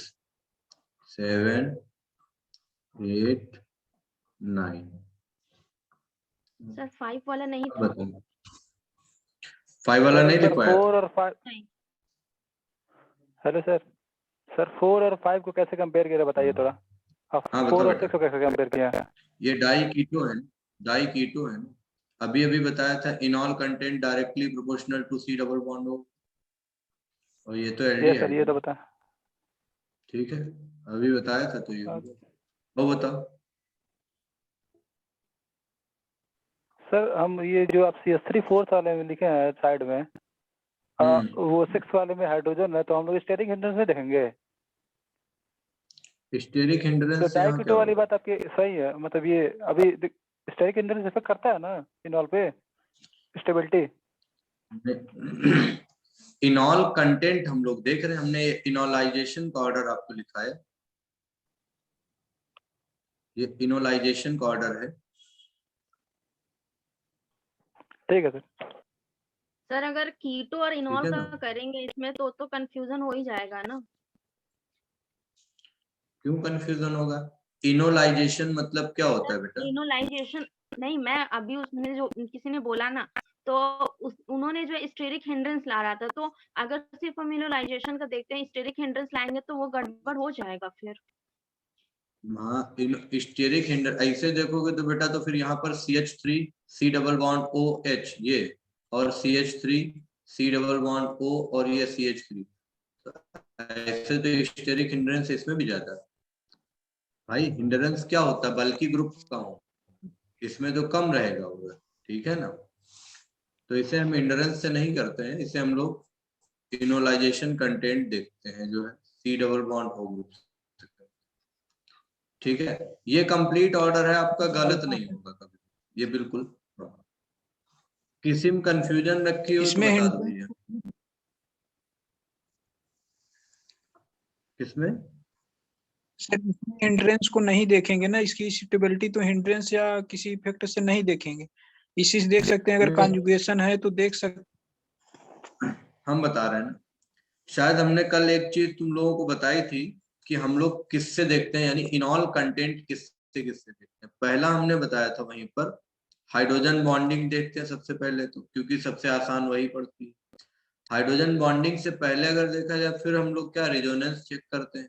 7 8 9। सर 5 वाला नहीं था। बताओ 5 वाला नहीं लिख पाया? 4 और 5। नहीं। हेलो सर 4 और 5 को कैसे कंपेयर किया बताइए थोड़ा। हाँ, 4 बताओ और बेटा। 6 को कैसे कंपेयर किया। ये डाई कीटो है ना, अभी अभी बताया था enol content directly proportional to C double bond हो, और ये तो ये एल्डिहाइड सर ये तो बता। ठीक है, अभी बताया था। तो ये वो बताओ। सर हम ये जो आप CH3 4th वाले में लिखे हैं साइड में, वो 6 वाले में हाइड्रोजन है, तो हम लोग स्टेरिक हिंड्रेंस नहीं देखेंगे। स्टेरिक तो हिंड्रेंस से यहाँ क्या डाइकीटो वाली होगा? बात आपकी सही है, मतलब ये अभी स्टेरिक हिंड्रेंस इफेक्ट करता है ना इनॉल पे स्टेबिलिटी। इनॉल कंटेंट हम लोग देख रहे हैं, हमने इनोलाइजेशन का ऑर्डर आपको लिखा है, ये इनोलाइजेशन का ऑर्डर है। ठीक है सर। सर अगर कीटो और इनॉल है का ना? करेंगे इसमें तो कंफ्यूजन हो ही जाएगा ना। क्यों कंफ्यूजन होगा? इनोलाइजेशन मतलब क्या होता है बेटा? इनोलाइजेशन नहीं, मैं अभी उसमें जो किसी ने बोला ना, तो उन्होंने जो स्टेरिक हिंड्रेंस ला रहा था, तो अगर सिर्फ हम इनोलाइजेशन का देखते हैं, स्टेरिक हिंड्रेंस लाएंगे तो वो गड़बड़ हो जाएगा फिर। हाँ, स्टेरिक हिंड्रेंस ऐसे देखोगे तो बेटा, तो फिर यहाँ पर CH3 C double bond OH ये, और CH3 C double bond O और ये CH3, ऐसे तो स्टेरिक हिंड्रेंस इसमें भी जाता है। भाई हिंड्रेंस क्या होता है, बल्कि ग्रुप का हो, इसमें तो कम रहेगा वो, ठीक है ना। तो इसे हम हिंड्रेंस से नहीं करते हैं, इसे हम लोग इनोलाइजेशन कंटेंट देखते हैं, जो है C double bond O group. ठीक है, ये कंप्लीट ऑर्डर है आपका, गलत नहीं होगा कभी, ये बिल्कुल। किसी में कंफ्यूजन रखी हो तो इसमें बता दीजिए। किसमें? सर हिंड्रेंस को नहीं देखेंगे ना, इसकी स्टेबिलिटी तो हिंड्रेंस या किसी इफेक्ट से नहीं देखेंगे, इसी से देख सकते हैं। अगर कॉन्जुगेशन है तो देख सकते। हम बता रहे हैं ना, शायद हमने कल एक चीज तुम लोगों को बताई थी कि हम लोग किससे देखते हैं, यानी इनॉल कंटेंट किससे देखते हैं। पहला हमने बताया था वहीं पर हाइड्रोजन बॉन्डिंग देखते हैं सबसे पहले, तो क्योंकि सबसे आसान वही पड़ती है। हाइड्रोजन बॉन्डिंग से पहले अगर देखा जाए, फिर हम लोग क्या रेजोनेंस चेक करते हैं।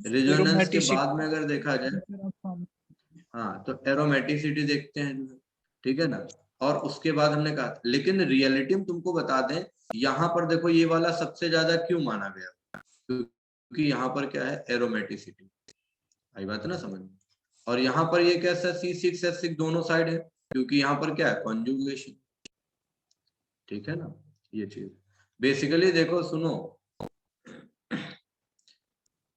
रेजोनेंस के बाद में अगर देखा जाए, हाँ, तो एरोमेटिसिटी देखते हैं जो है, ठीक है ना। और उसके बाद हमने कहा, लेकिन रियलिटी में तुमको बता दें, यहाँ पर देखो ये वाला सबसे ज्यादा क्यों माना गया, क्योंकि यहाँ पर क्या है, एरोमेटिसिटी। आई बात है ना समझ में। और यहाँ पर ये कैसा C6H6 दोनों साइड है, क्योंकि यहाँ पर क्या है कॉन्जुगेशन, ठीक है ना। ये चीज बेसिकली देखो, सुनो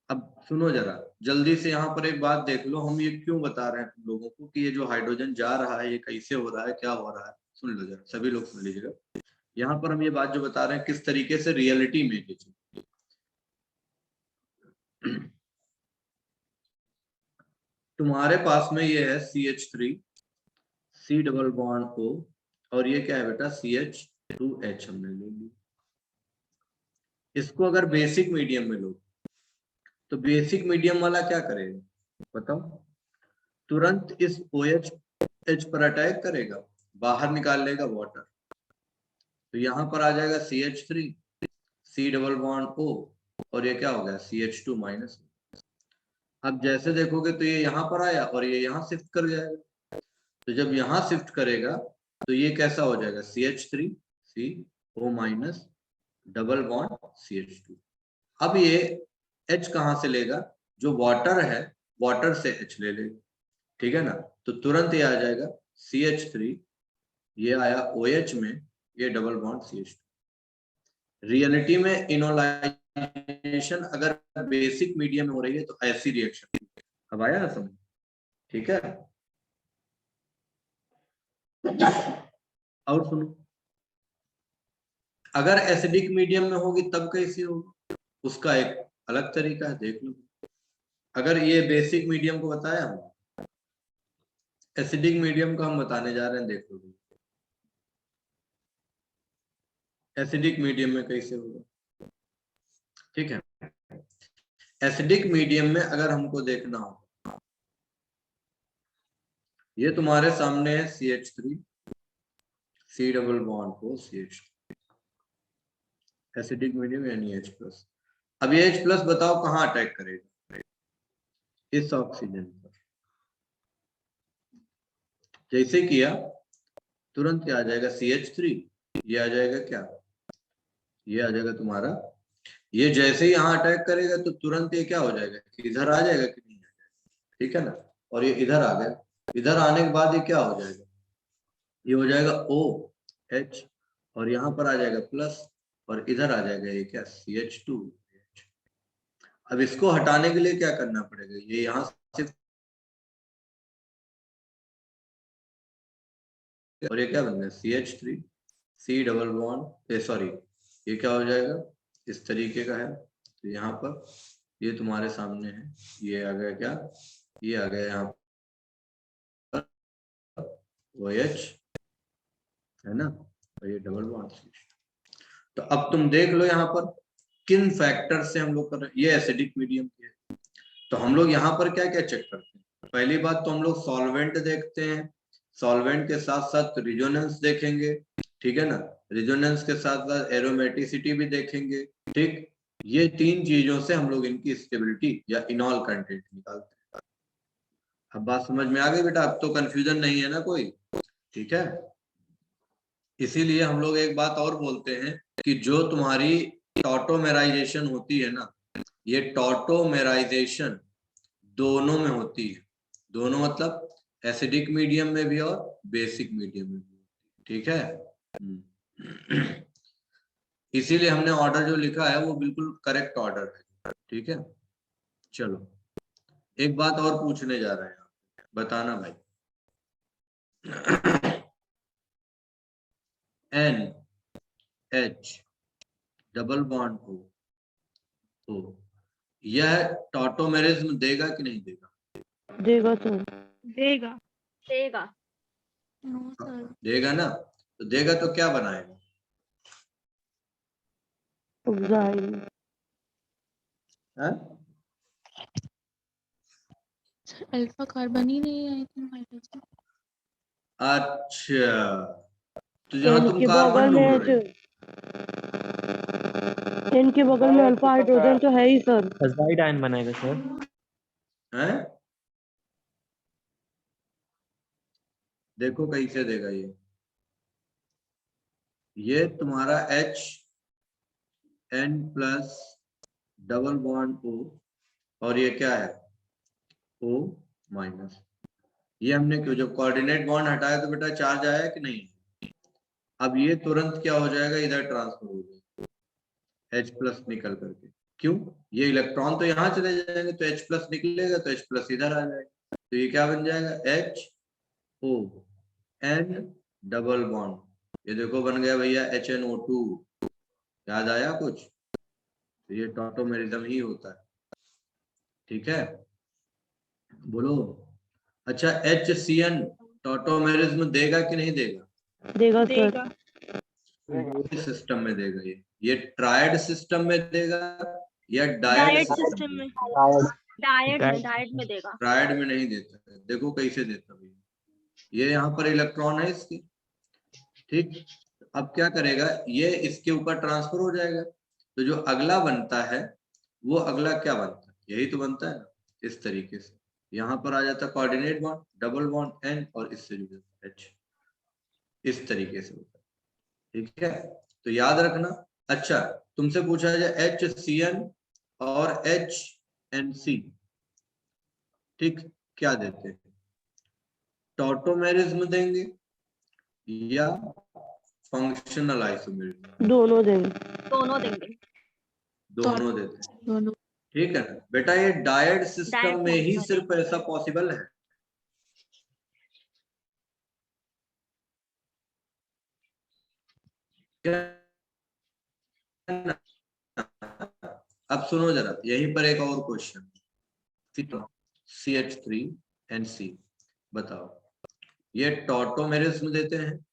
अब सुनो जरा जल्दी से, यहाँ पर एक बात देख लो, हम ये क्यों बता रहे हैं तुम लोगों को कि ये जो हाइड्रोजन जा रहा है ये कैसे हो रहा है, क्या हो रहा है, सुन लो जरा, सभी लोग सुन लीजिएगा। यहाँ पर हम ये बात जो बता रहे हैं किस तरीके से रियलिटी में ये चीज तुम्हारे पास में ये है CH3 C double bond O, और ये क्या है बेटा CH2H हमने ले ली। इसको अगर बेसिक मीडियम में लो तो बेसिक मीडियम वाला क्या करेगा बताओ, तुरंत इस OH पर अटैक करेगा, बाहर निकाल लेगा वाटर, तो यहाँ पर आ जाएगा CH3 C double bond O, और ये क्या हो गया CH2 माइनस। अब जैसे देखोगे तो ये यहाँ पर आया और ये यहाँ शिफ्ट कर जाएगा, तो जब यहाँ शिफ्ट करेगा तो ये कैसा हो जाएगा CH3 CO minus double bond CH2। अब ये H कहाँ से लेगा, जो वाटर है वाटर से H ले लेगा, ठीक है ना, तो तुरंत ये आ जाएगा CH3, ये आया OH में, ये डबल बॉन्ड CH2। रियलिटी में इनोलाइजेशन अगर बेसिक मीडियम में हो रही है तो ऐसी रिएक्शन। अब आया ना समझ, ठीक है। और सुनो, अगर एसिडिक मीडियम में होगी तब कैसी होगी, उसका एक अलग तरीका है, देख लो। अगर ये बेसिक मीडियम को बताया हम, एसिडिक मीडियम का हम बताने जा रहे हैं, देख लो एसिडिक मीडियम में कैसे होगा, ठीक है। एसिडिक मीडियम में अगर हमको देखना हो, ये तुम्हारे सामने है CH3 C डबल बॉन्ड को CH, एसिडिक मीडियम यानी H+। अब ये H+ बताओ कहाँ अटैक करेगा, इस ऑक्सीजन पर। जैसे किया तुरंत क्या आ जाएगा CH3, ये आ जाएगा क्या, ये आ जाएगा तुम्हारा, ये जैसे ही यहाँ अटैक करेगा तो तुरंत ये क्या हो जाएगा, इधर आ जाएगा कि नहीं आ जाएगा, ठीक है ना। और ये इधर आ गया, इधर आने के बाद ये क्या हो जाएगा, ये हो जाएगा OH, और यहाँ पर आ जाएगा प्लस, और इधर आ जाएगा ये क्या CH2। अब इसको हटाने के लिए क्या करना पड़ेगा, ये यहाँ से, और ये क्या बन गया CH3 C double bond, sorry ये क्या हो जाएगा इस तरीके का है, तो यहाँ पर ये तुम्हारे सामने है, ये आ गया क्या, ये आ गया यहाँ पर OH है ना, और ये डबल बॉन्ड CH2। तो अब तुम देख लो यहाँ पर किन फैक्टर से हम लोग कर रहे हैं, ये एसिडिक मीडियम की है। तो हम लोग यहाँ पर क्या क्या चेक करते हैं, पहली बात तो हम लोग सॉल्वेंट देखते हैं, सॉल्वेंट के साथ साथ रिजोनेंस देखेंगे, ठीक है ना, रिजोनेंस के साथ साथ एरोमेटिसिटी भी देखेंगे, ठीक। ये तीन चीजों से हम लोग इनकी स्टेबिलिटी या इनॉल कंटेंट निकालते हैं। अब बात समझ में आ गई बेटा, अब तो कंफ्यूजन नहीं है ना कोई, ठीक है। इसीलिए हम लोग एक बात और बोलते हैं कि जो तुम्हारी टॉटोमेराइजेशन होती है ना, ये टॉटोमेराइजेशन दोनों में होती है, दोनों मतलब एसिडिक मीडियम में भी और बेसिक मीडियम में भी, ठीक है। इसीलिए हमने ऑर्डर जो लिखा है वो बिल्कुल करेक्ट ऑर्डर है, ठीक है। चलो एक बात और पूछने जा रहे हैं, बताना भाई। NH डबल बॉन्ड हो, यह टॉटोमेरिज्म देगा कि नहीं देगा, देगा सर, देगा देगा नो सर। देगा ना, तो देगा तो क्या बनाएगा, अल्फा कार्बन ही नहीं है आई थिंक हाइड्रोजन। अच्छा तो यहाँ तुम कार्बन ढूंढ रहे हो, इनके बगल में अल्फा हाइड्रोजन तो है ही सर। एजाइड आयन बनाएगा सर। हैं? देखो कैसे देगा ये तुम्हारा HN+ डबल बॉन्ड O, और ये क्या है O माइनस। ये हमने क्यों, जब कोऑर्डिनेट बॉन्ड हटाया तो बेटा चार्ज आया कि नहीं? अब ये तुरंत क्या हो जाएगा, इधर ट्रांसफर हो जाएगा H प्लस निकल करके। क्यों? ये इलेक्ट्रॉन तो यहाँ चले जाएंगे तो H प्लस निकलेगा तो H प्लस इधर आ जाएगा, तो ये क्या बन जाएगा, HO N डबल बॉन्ड। ये देखो बन गया भैया HNO2। याद आया कुछ? तो ये टॉटोमेरिज्म ही होता है, ठीक है, बोलो। अच्छा, HCN टॉटोमेरिज्म देगा कि नहीं देगा? देगा सिस्टम में देगा। ये ट्रायड सिस्टम में देगा या डायड सिस्टम में? डायट में देगा। ट्रायड में नहीं देता है। देखो कैसे देता भैया, ये यहाँ पर इलेक्ट्रॉन है इसकी, ठीक। अब क्या करेगा, ये इसके ऊपर ट्रांसफर हो जाएगा, तो जो अगला बनता है वो अगला क्या बनता है, यही तो बनता है ना, इस तरीके से। यहाँ पर आ जाता है coordinate bond, double bond N और इससे जुड़ जाता है H, इस तरीके से होता है, ठीक है। तो याद रखना। अच्छा, तुमसे पूछा जाए HCN और HNC, ठीक, क्या देते हैं, टॉटोमेरिज्म देंगे या फंक्शनल आइसोमेरिज्म? दोनों देंगे। दोनों देंगे। दोनों देते हैं, दोनों। ठीक है बेटा। ये डायड सिस्टम डायड में ही फंक्शनल सिर्फ ऐसा पॉसिबल है। अब सुनो जरा, यहीं पर एक और क्वेश्चन, CH3NC, बताओ, ये टॉटोमेरिज्म देते हैं,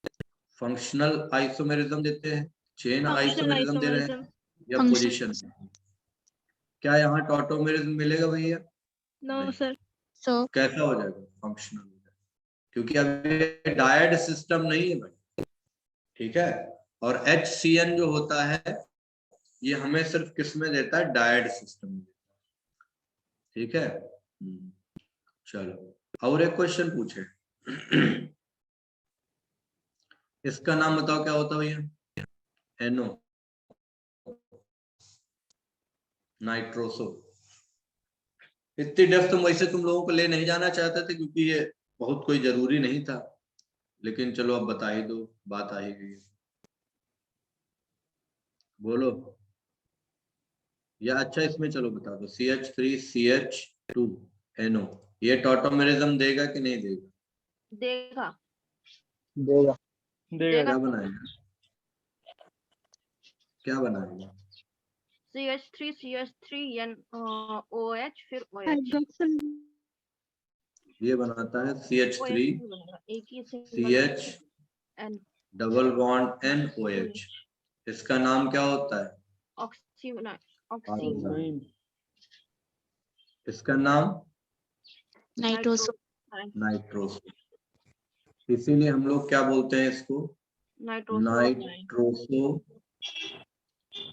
फंक्शनल आइसोमेरिज्म देते हैं, चेन आइसोमेरिज्म दे रहे हैं या पोजीशन? क्या यहाँ टॉटोमेरिज्म मिलेगा भैया? No sir. सो कैसा हो जाएगा, फंक्शनल हो जाएगा, क्योंकि अब डायड सिस्टम नहीं है भाई, ठीक है। और HCN जो होता है ये हमें सिर्फ किस में देता है, डायड सिस्टम में देता है, ठीक है। चलो और एक क्वेश्चन पूछे, इसका नाम बताओ क्या होता है भैया, NO, नाइट्रोसो। इतनी डेप्थ तो वैसे तुम लोगों को ले नहीं जाना चाहते थे क्योंकि ये बहुत कोई जरूरी नहीं था, लेकिन चलो अब बता ही दो, बात आ ही गई, बोलो। या अच्छा इसमें चलो बता दो, CH3CH2NO, ये टॉटोमेरिज्म देगा कि नहीं देगा? देगा। देगा। क्या बनाएगा, क्या बनाएगा? CH3 फिर OH। हाइड्रोक्सिल। ये बनाता है CH3 एक ही CH N double bond NOH। इसका नाम क्या होता है? ऑक्सी। इसका नाम नाइट्रोसो। नाइट्रोसो। इसीलिए हम लोग क्या बोलते हैं इसको, नाइट्रोसो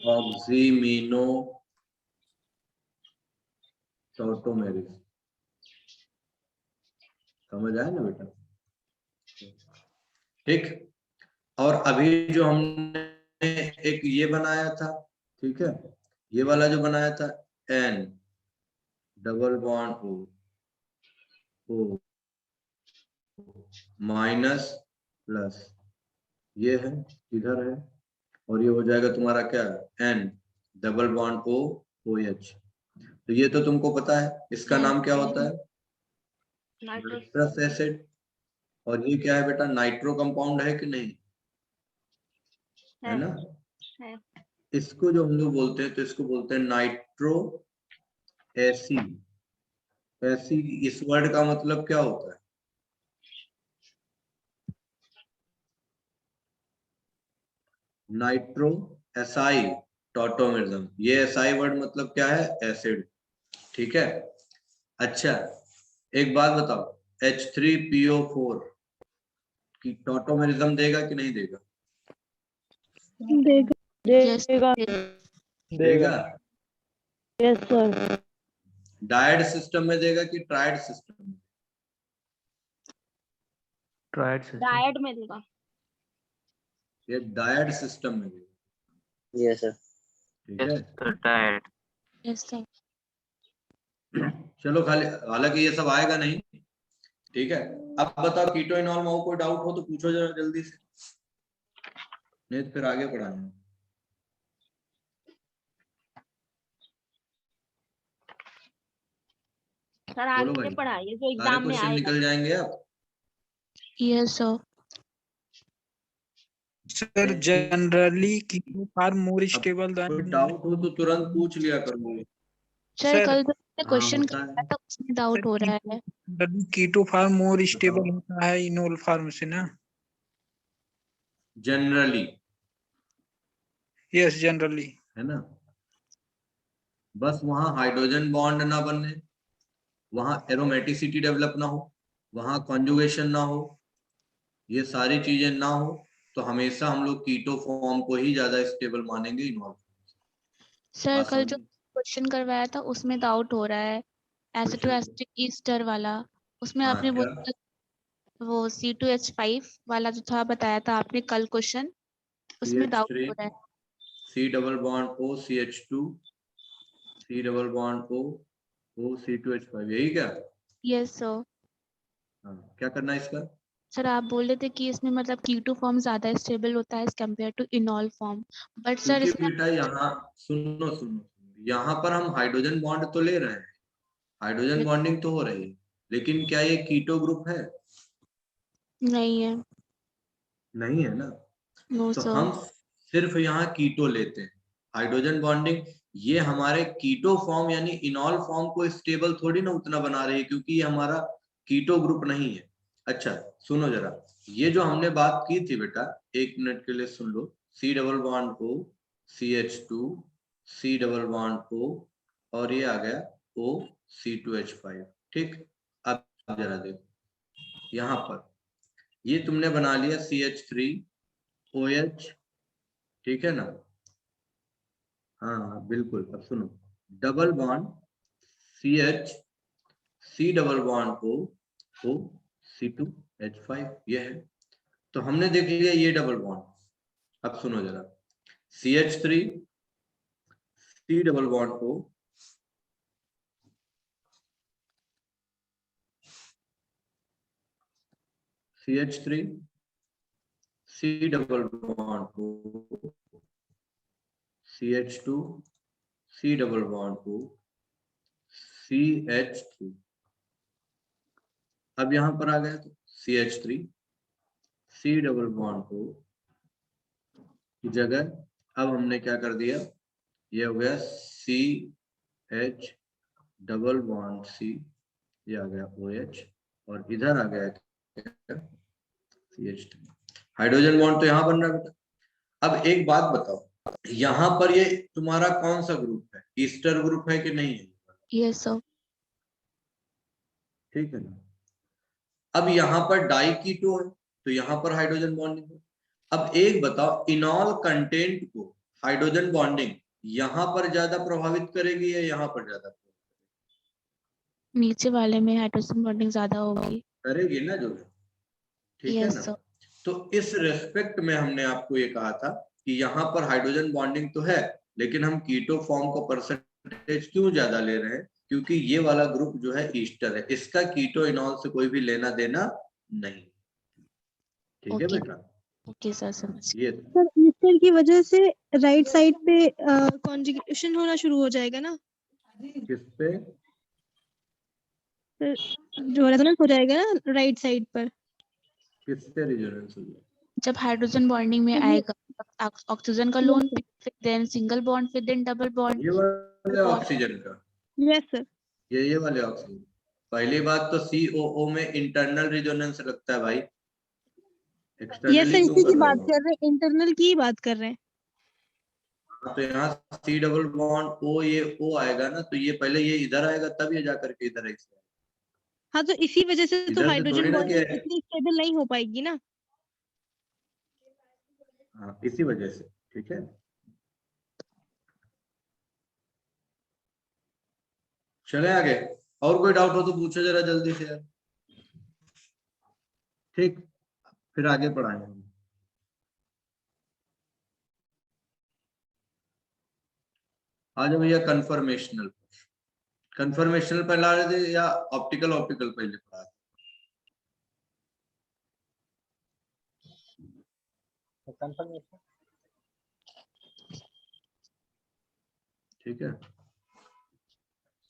ऑक्सीमीनो टॉटोमेरिज्म। समझ आया ना बेटा, ठीक। और अभी जो हमने एक ये बनाया था, ठीक है, ये वाला जो बनाया था N double bond O minus plus, ये है, इधर है, और ये हो जाएगा तुम्हारा क्या, N डबल बॉन्ड OH। तो ये तो तुमको पता है, इसका नाम क्या होता है, नाइट्रस एसिड। और ये क्या है बेटा, नाइट्रो कंपाउंड है कि नहीं, है ना? है। इसको जो हम लोग बोलते हैं तो इसको बोलते हैं नाइट्रो एसिड। एसिड, इस वर्ड का मतलब क्या होता है, नाइट्रो एसाई टॉटोमेरिज्म। ये एसाई वर्ड मतलब क्या है, एसिड, ठीक है। अच्छा एक बात बताओ, H3PO4 की टॉटोमेरिज्म देगा कि नहीं देगा? देगा। देगा। Yes sir. डायड सिस्टम में देगा कि ट्रायड सिस्टम में? Triad system. डायट में देगा। ये डायड सिस्टम में देगा, यस सर। ठीक है। ट्रायड। Yes sir. चलो खाली, हालांकि ये सब आएगा नहीं, ठीक है। अब बताओ कीटो इनॉल में कोई डाउट हो तो पूछो जरा जल्दी से, नहीं तो फिर आगे पढ़ाएंगे। सर बोलो आगे भाई, पढ़ाइए जो सारे एग्जाम में क्वेश्चन आएगा। निकल जाएंगे अब। Yes sir. सर जनरली कीटो फार मोर स्टेबल कोई देन डाउट हो तो तुरंत पूछ लिया करो। सर सर कल जो क्वेश्चन होता है। कराया था उसमें डाउट हो रहा है। कीटो फार्म मोर स्टेबल होता है इनोल फार्म से ना? Generally, yes generally. है ना, बस वहां हाइड्रोजन बॉन्ड ना बने, वहां एरोमेटिसिटी डेवलप ना हो, वहां कॉन्जुगेशन ना हो, ये सारी चीजें ना हो, तो हमेशा हम लोग कीटो फॉर्म को ही ज्यादा स्टेबल मानेंगे इनॉल। सर कल जो क्वेश्चन करवाया था उसमें डाउट हो रहा है, एसिड टू एसिटिक ईस्टर वाला, उसमें हाँ, आपने क्या? बोला वो C2H5 वाला जो था बताया था आपने कल क्वेश्चन, उसमें डाउट CH3 हो रहा है। C double bond O CH2 C double bond O O C2H5, यही क्या? Yes sir. हाँ, क्या करना है इसका? सर आप बोल रहे थे कि इसमें मतलब कीटो फॉर्म ज्यादा स्टेबल होता है as compare to enol form, but sir क्योंकि इसमें बेटा यहाँ सुनो सुनो, यहाँ पर हम हाइड्रोजन बॉन्ड तो ले रहे हैं, हाइड्रोजन बॉन्डिंग तो हो रही है, लेकिन क्या ये कीटो ग्रुप है? नहीं है। नहीं है ना। नो तो सर। हम सिर्फ यहाँ कीटो लेते हैं, हाइड्रोजन बॉन्डिंग ये हमारे कीटो फॉर्म यानी इनॉल फॉर्म को स्टेबल थोड़ी ना उतना बना रही है, क्योंकि ये हमारा कीटो ग्रुप नहीं है। अच्छा सुनो जरा, ये जो हमने बात की थी बेटा, 1 मिनट के लिए सुन लो। C double bond O CH2 C double bond O और ये आ गया O C2H5, ठीक। अब जरा देखो यहाँ पर, ये तुमने बना लिया CH3OH, ठीक है ना। हाँ बिल्कुल, अब सुनो, double bond CH C double bond O C2H5, ये है। तो हमने देख लिया ये डबल बॉन्ड। अब सुनो जरा, CH3 C double bond O CH3 C double bond O CH2 C double bond O CH3। अब यहां पर आ गया तो CH3 C double bond O की जगह अब हमने क्या कर दिया, ये हो गया CH डबल बॉन्ड C, ये आ गया OH और इधर आ गया CH3। हाइड्रोजन बॉन्ड तो यहाँ बन रहा है बेटा। अब एक बात बताओ, यहाँ पर ये तुम्हारा कौन सा ग्रुप है, ईस्टर ग्रुप है कि नहीं है? Yes sir. ठीक है ना। अब यहाँ पर डाई कीटो है तो यहाँ पर हाइड्रोजन बॉन्डिंग है। अब एक बताओ, इनॉल कंटेंट को हाइड्रोजन बॉन्डिंग यहाँ पर ज्यादा प्रभावित करेगी या यहाँ पर ज्यादा नीचे वाले में हाइड्रोजन बॉन्डिंग ज्यादा होगी। करेगी ना जो, ठीक है यस ना। सर। तो इस रेस्पेक्ट में हमने आपको ये कहा था कि यहाँ पर हाइड्रोजन बॉन्डिंग तो है, लेकिन हम कीटो फॉर्म को परसेंटेज क्यों ज्यादा ले रहे हैं, क्योंकि ये वाला ग्रुप जो है ईस्टर है, इसका कीटो इनॉल से कोई भी लेना देना नहीं। ठीक है ओके बेटा, ओके सर समझ। ये सर ईस्टर की वजह से राइट साइड पे कॉन्जुगेशन होना शुरू हो जाएगा ना, किस पे? जो रेजोनेंस हो जाएगा ना राइट साइड पर। किस पे रेजोनेंस हो जाएगा? जब हाइड्रोजन बॉन्डिंग में आएगा ऑक्सीजन का लोन, फिर देन सिंगल बॉन्ड, फिर देन डबल बॉन्ड। ये वाले ऑक्सीजन का, यस सर। ये वाले ऑक्सीजन। पहली बात तो COO में इंटरनल रेजोनेंस लगता है भाई, यस एक्सटर्नली सर, क्यों इसी कर की रहे बात हो? कर रहे हैं, इंटरनल की ही बात कर रहे हैं। तो यहाँ C डबल बॉन्ड O, ये O आएगा ना, तो ये पहले ये इधर आएगा तब ये जाकर के इधर आएगा। हाँ तो इसी वजह से तो इधर से थोड़ी हाइड्रोजन ना बॉन्डिंग कि, इतनी स्टेबल नहीं हो पाएगी ना। हाँ इसी वजह से, ठीक है। चले आगे, और कोई डाउट हो तो पूछो जरा जल्दी से यार, ठीक, फिर आगे पढ़ाएंगे हम। आ जाओ भैया कंफर्मेशनल। कंफर्मेशनल पढ़ा रहे थे या ऑप्टिकल पहले पढ़ा थे? ठीक है,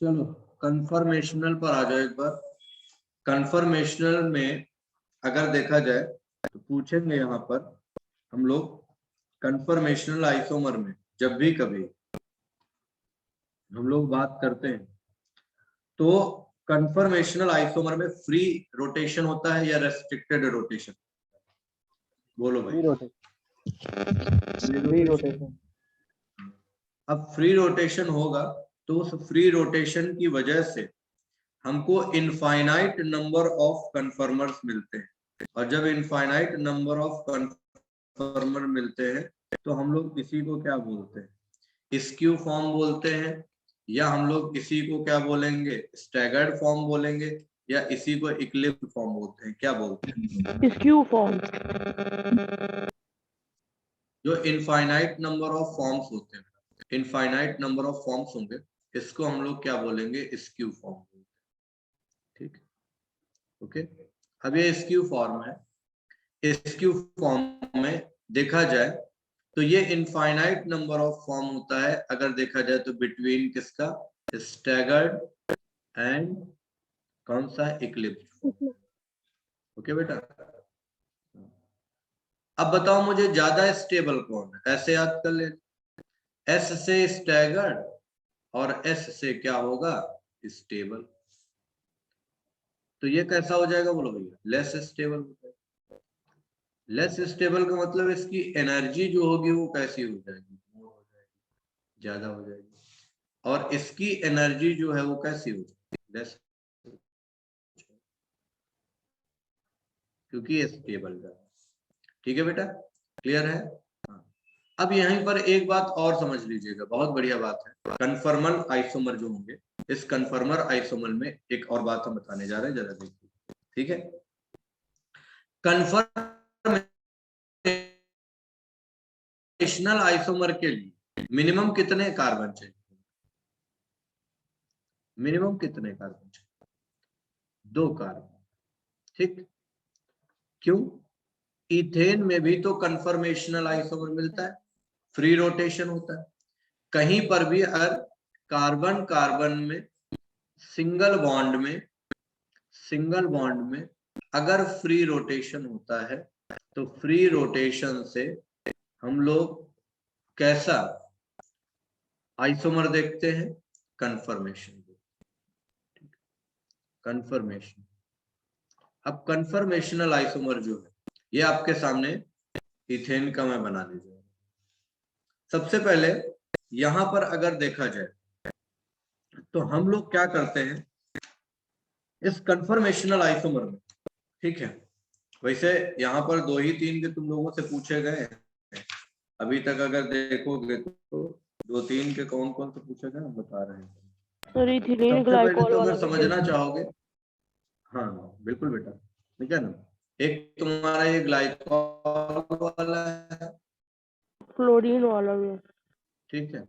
चलो कंफर्मेशनल पर आ जाओ एक बार। कंफर्मेशनल में अगर देखा जाए तो पूछेंगे यहाँ पर हम लोग कंफर्मेशनल आइसोमर में जब भी कभी हम लोग बात करते हैं तो कंफर्मेशनल आइसोमर में फ्री रोटेशन होता है या रेस्ट्रिक्टेड रोटेशन? बोलो भाई। Free rotation. अब फ्री रोटेशन होगा तो उस फ्री रोटेशन की वजह से हमको इनफाइनाइट नंबर ऑफ कन्फर्मर्स मिलते हैं, और जब इनफाइनाइट नंबर ऑफ कन्फर्मर मिलते हैं तो हम लोग इसी को क्या बोलते हैं? स्क्यू फॉर्म बोलते हैं, या हम लोग इसी को क्या बोलेंगे? स्टैगर्ड फॉर्म बोलेंगे, या इसी को इक्लिप्स फॉर्म बोलते हैं? क्या बोलते हैं? Skew form. जो इनफाइनाइट नंबर ऑफ फॉर्म्स होते हैं, इनफाइनाइट नंबर ऑफ फॉर्म्स होंगे, इसको हम लोग क्या बोलेंगे? स्क्यू फॉर्म बोलते हैं। ठीक, ओके। अब ये स्क्यू फॉर्म है। स्क्यू फॉर्म में देखा जाए तो ये इनफाइनाइट नंबर ऑफ फॉर्म होता है अगर देखा जाए तो बिटवीन किसका? स्टैगर्ड एंड कौन सा? इक्लिप्स। ओके बेटा, अब बताओ मुझे ज्यादा स्टेबल कौन है? ऐसे याद कर ले, एस से स्टैगर्ड और एस से क्या होगा? स्टेबल। तो ये कैसा हो जाएगा बोलो भैया? लेस स्टेबल हो जाएगा। लेस स्टेबल का मतलब इसकी एनर्जी जो होगी वो कैसी हो जाएगी? ज्यादा हो जाएगी। और इसकी एनर्जी जो है वो कैसी हो जाएगी? लेस, क्योंकि ये स्टेबल है। ठीक है बेटा, क्लियर है? हाँ। अब यहीं पर एक बात और समझ लीजिएगा, बहुत बढ़िया बात है। कन्फर्मल आइसोमर जो होंगे, इस कन्फर्मर आइसोमर में एक और बात हम बताने जा रहे हैं, जरा देखिए। ठीक है, कन्फर्मेशनल आइसोमर के लिए मिनिमम कितने कार्बन चाहिए? मिनिमम कितने कार्बन चाहिए? 2 कार्बन। ठीक, क्यों? इथेन में भी तो कन्फर्मेशनल आइसोमर मिलता है, फ्री रोटेशन होता है। कहीं पर भी अगर कार्बन कार्बन में सिंगल बॉन्ड में अगर फ्री रोटेशन होता है तो फ्री रोटेशन से हम लोग कैसा आइसोमर देखते हैं? कन्फर्मेशन। कन्फर्मेशन। अब कन्फर्मेशनल आइसोमर जो है ये आपके सामने इथेन का मैं बना लीजिए। सबसे पहले यहां पर अगर देखा जाए तो हम लोग क्या करते हैं इस कन्फर्मेशनल आइसोमर में? ठीक है, वैसे यहाँ पर 2 ही 3 के तुम लोगों से पूछे गए अभी तक, अगर देखोगे तो 2-3 के कौन कौन से पूछे गए हम बता रहे हैं। सबसे पहले तो अगर समझना चाहोगे, हाँ बिल्कुल बेटा, ठीक है ना, एक तुम्हारा ये ग्लाइकॉल वाला है, फ्लोरीन वाला भी। ठीक है,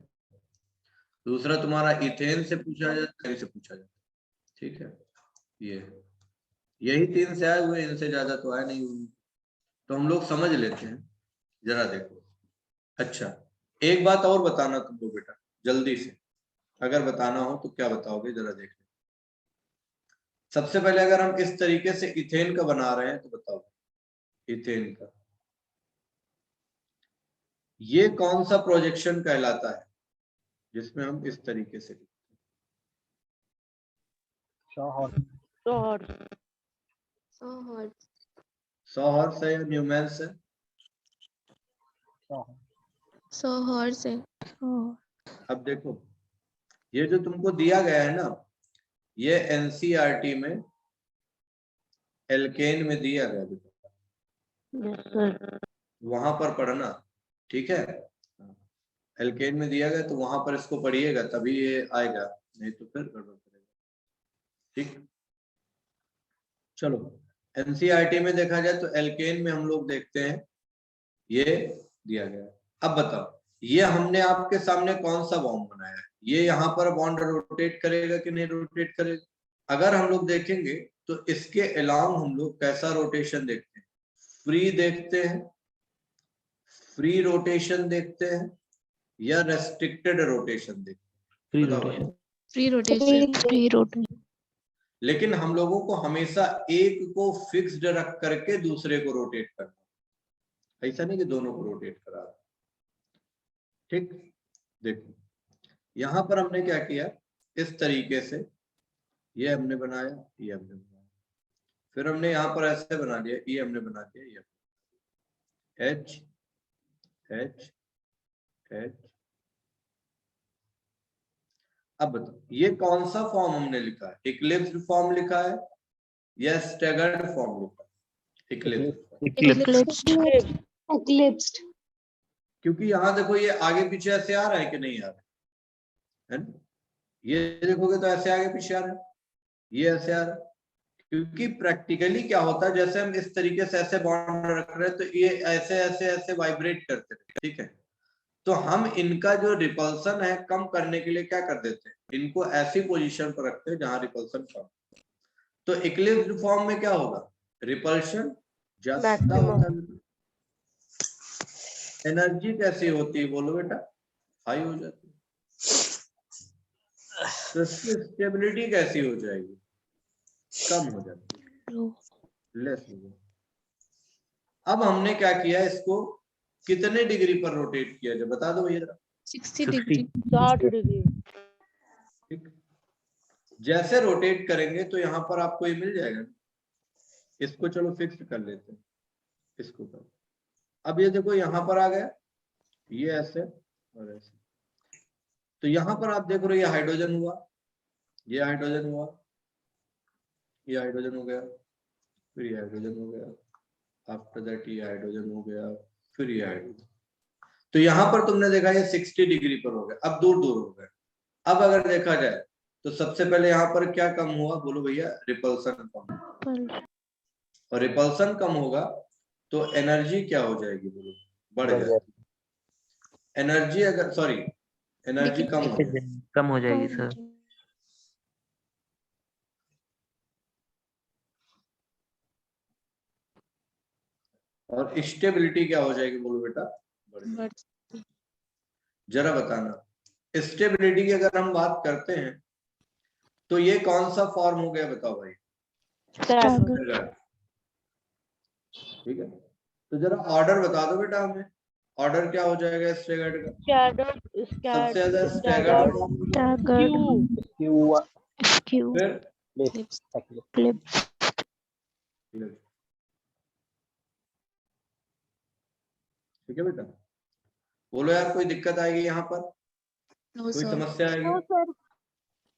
दूसरा तुम्हारा इथेन से पूछा जाता है, से पूछा जाता है। ठीक है, यही 3 से आए हुए, इनसे ज्यादा तो आए नहीं हुए, तो हम लोग समझ लेते हैं। जरा देखो, अच्छा एक बात और बताना तुम लोग बेटा जल्दी से, अगर बताना हो तो क्या बताओगे? जरा देख लो। सबसे पहले अगर हम इस तरीके से इथेन का बना रहे हैं तो बताओ, इथेन का ये कौन सा प्रोजेक्शन कहलाता है जिसमें हम इस तरीके से लिखते हैं? सॉहर्स है या न्यूमेंस है? सोहर्स है। अब देखो ये जो तुमको दिया गया है ना, ये एनसीईआरटी में एल्केन में दिया गया, वहां पर पढ़ना। ठीक है, एल्केन में दिया गया तो वहां पर इसको पढ़िएगा तभी ये आएगा, नहीं तो फिर गड़बड़ करेगा। ठीक, चलो एनसीईआरटी में देखा जाए तो एल्केन में हम लोग देखते हैं ये दिया गया है। अब बताओ ये हमने आपके सामने कौन सा बॉन्ड बनाया है, ये यहाँ पर बॉन्ड रोटेट करेगा कि नहीं रोटेट करेगा? अगर हम लोग देखेंगे तो इसके अलावा हम लोग कैसा रोटेशन देखते हैं, फ्री देखते हैं, फ्री रोटेशन देखते हैं या रेस्ट्रिक्टेड रोटेशन देखते हैं? फ्री बताओ रोटेशन। भाई। Free rotation. Free rotation. लेकिन हम लोगों को हमेशा एक को फिक्स्ड रख करके दूसरे को रोटेट करना, ऐसा नहीं कि दोनों को रोटेट करा। ठीक, देखो यहां पर हमने क्या किया, इस तरीके से ये हमने बनाया, ये हमने बनाया, फिर हमने यहाँ पर ऐसे बना दिया, ये हमने बना दिया, ये एच एच एच। अब बताओ ये कौन सा फॉर्म हमने लिखा है, इक्लिप्स्ड फॉर्म लिखा है या स्टैगर्ड फॉर्म लिखा है? Eclipsed. क्योंकि यहाँ देखो ये आगे पीछे ऐसे आ रहा है कि नहीं आ रहा है ना? ये देखोगे तो ऐसे आगे पीछे आ रहा है, ये ऐसे आ रहा है, क्योंकि प्रैक्टिकली क्या होता है, जैसे हम इस तरीके से ऐसे बॉन्ड रख रहे हैं तो ये ऐसे ऐसे ऐसे वाइब्रेट करते हैं, ठीक है? तो हम इनका जो रिपल्सन है कम करने के लिए क्या कर देते हैं, इनको ऐसी पोजीशन पर रखते हैं जहां रिपल्सन कम। तो इक्लिप्स्ड फॉर्म में क्या होगा, रिपल्शन ज्यादा होता है, एनर्जी कैसी होती है बोलो बेटा, हाई हो जाती है, तो इसकी स्टेबिलिटी कैसी हो जाएगी, कम हो जाती है, लेस हो जाती। अब हमने क्या किया, इसको कितने डिग्री पर रोटेट किया जाए बता दो भैया, 60 डिग्री। 60 डिग्री। ठीक, जैसे रोटेट करेंगे तो यहाँ पर आपको ये मिल जाएगा, इसको चलो फिक्स कर लेते हैं, इसको कर। अब ये देखो यहाँ पर आ गया, ये ऐसे और ऐसे, तो यहाँ पर आप देख रहे हो ये हाइड्रोजन हुआ, ये हाइड्रोजन हुआ, ये हाइड्रोजन हो गया, फिर ये हाइड्रोजन हो गया, आफ्टर दैट ये हाइड्रोजन हो गया, फिर ये हाइड्रोजन। तो यहाँ पर तुमने देखा ये 60 डिग्री पर हो गया, अब दूर दूर हो गए। अब अगर देखा जाए तो सबसे पहले यहाँ पर क्या कम हुआ बोलो भैया, रिपल्सन कम, और रिपल्सन कम होगा तो एनर्जी क्या हो जाएगी बोलो, बढ़ जाएगी। एनर्जी अगर सॉरी एनर्जी कम हो जाएगी, कम हो जाएगी सर। और स्टेबिलिटी क्या हो जाएगी बोलो बेटा, बढ़ जाएगी। जरा बताना स्टेबिलिटी की अगर हम बात करते हैं तो ये कौन सा फॉर्म हो गया बताओ भाई, ठीक है? तो जरा ऑर्डर बता दो बेटा हमें, ऑर्डर क्या हो जाएगा स्टैगर्ड का, सबसे ज्यादा स्टैगर्ड फिर ठीक है बेटा, बोलो यार कोई दिक्कत आएगी यहाँ पर, कोई समस्या आएगी?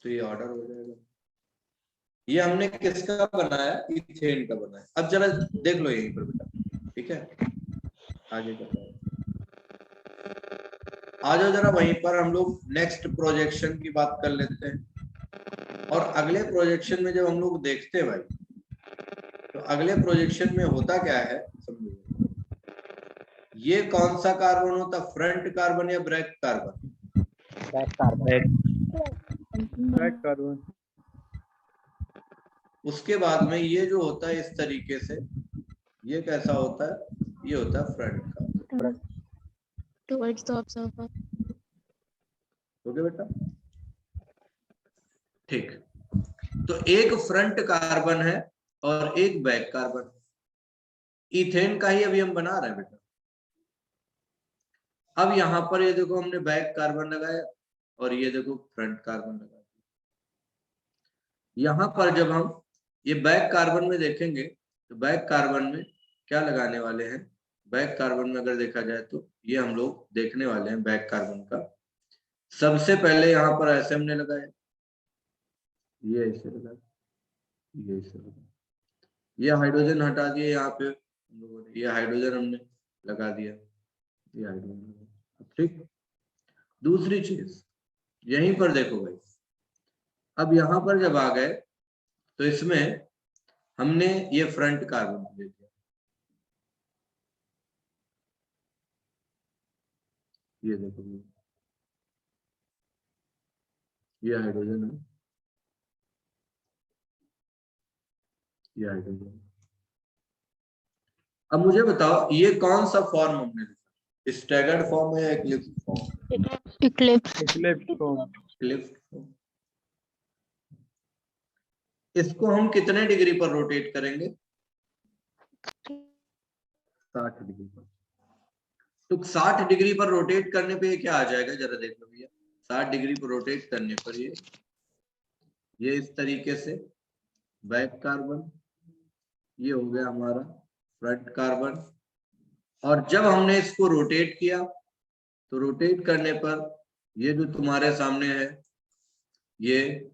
तो ये ऑर्डर हो जाएगा। ये हमने किसका बनाया, इथेन का बनाया। अब जरा देख लो यहीं पर बेटा, ठीक है? आगे बताओ, आ जाओ जरा वहीं पर, हम लोग नेक्स्ट प्रोजेक्शन की बात कर लेते हैं। और अगले प्रोजेक्शन में जब हम लोग देखते हैं भाई, तो अगले प्रोजेक्शन में होता क्या है समझो, ये कौन सा कार्बन होता, फ्रंट कार्बन या बैक कार्बन? Back carbon. उसके बाद में ये जो होता है इस तरीके से, ये कैसा होता है, ये होता है front carbon. Towards the observer. Okay बेटा, ठीक। तो एक फ्रंट कार्बन है और एक बैक कार्बन, इथेन का ही अभी हम बना रहे हैं बेटा। अब यहाँ पर ये देखो हमने बैक कार्बन लगाया और ये देखो फ्रंट कार्बन लगाया। यहाँ पर जब हम ये बैक कार्बन में देखेंगे तो बैक कार्बन में क्या लगाने वाले हैं, बैक कार्बन में अगर देखा जाए तो ये हम लोग देखने वाले हैं बैक कार्बन का। सबसे पहले यहाँ पर ऐसे हमने लगाया, ये ऐसे लगाया, ये ऐसे लगाया, ये हाइड्रोजन हटा दिए यहाँ पे हम लोगों ने, ये हाइड्रोजन हमने लगा दिया, ये हाइड्रोजन, ठीक। दूसरी चीज यहीं पर देखो भाई, अब यहाँ पर जब आ गए तो इसमें हमने ये फ्रंट कार्बन दे दिया, ये देखो ये हाइड्रोजन है, ये हाइड्रोजन। अब मुझे बताओ ये कौन सा फॉर्म हमने लिखा, स्टैगर्ड फॉर्म है या इक्लिप्स फॉर्म? Eclipse form. इसको हम कितने डिग्री पर रोटेट करेंगे? 60 डिग्री पर। तो 60 डिग्री पर रोटेट करने पे ये क्या आ जाएगा, जरा देख लो भैया। 60 डिग्री पर रोटेट करने पर ये इस तरीके से बैक कार्बन, ये हो गया हमारा फ्रंट कार्बन। और जब हमने इसको रोटेट किया तो रोटेट करने पर ये जो तुम्हारे सामने है, ये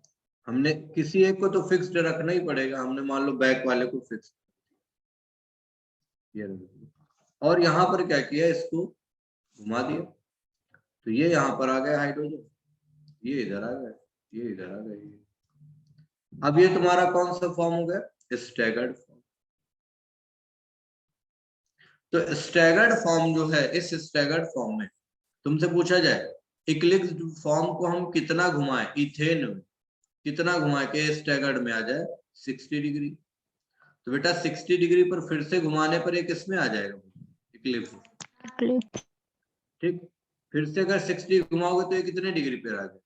हमने किसी एक को तो फिक्स्ड रखना ही पड़ेगा। हमने मान लो बैक वाले को फिक्स, और यहाँ पर क्या किया, इसको घुमा दिया तो ये यहाँ पर आ गया हाइड्रोजन, ये इधर आ गया, ये इधर आ गया। अब ये तुम्हारा कौन सा फॉर्म हो गया, स्टैगर्ड फॉर्म। तो स्टैगर्ड फॉर्म जो है, इस स्टैगर्ड फॉर्म में तुमसे पूछा जाए इक्लिप्स फॉर्म को हम कितना घुमाएं, इथेन में कितना घुमाए के स्टैगर्ड में आ जाए, 60 डिग्री। तो बेटा 60 डिग्री पर फिर से घुमाने पर ये किस में आ जाएगा, इक्लिप्स। ठीक, फिर से अगर 60 घुमाओगे तो ये कितने डिग्री पर आ जाएगा,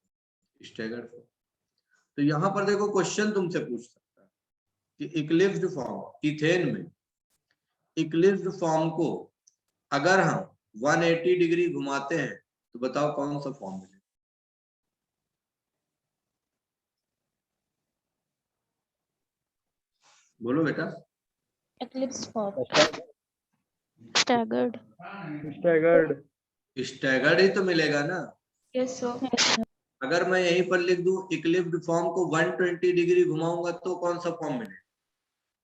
स्टैगर्ड फॉर्म। तो यहाँ पर देखो क्वेश्चन तुमसे पूछ सकता है कि इक्लिप्स्ड फॉर्म, इथेन में इक्लिप्स्ड फॉर्म को अगर हम 180 डिग्री घुमाते हैं तो बताओ कौन सा फॉर्म मिलेगा? बोलो बेटा। इक्लिप्स फॉर्म, स्टैगर्ड स्टैगर्ड ही तो मिलेगा ना। Yes sir. अगर मैं यहीं पर लिख दूं इक्लिप्स्ड फॉर्म को 120 डिग्री घुमाऊंगा तो कौन सा फॉर्म मिलेगा?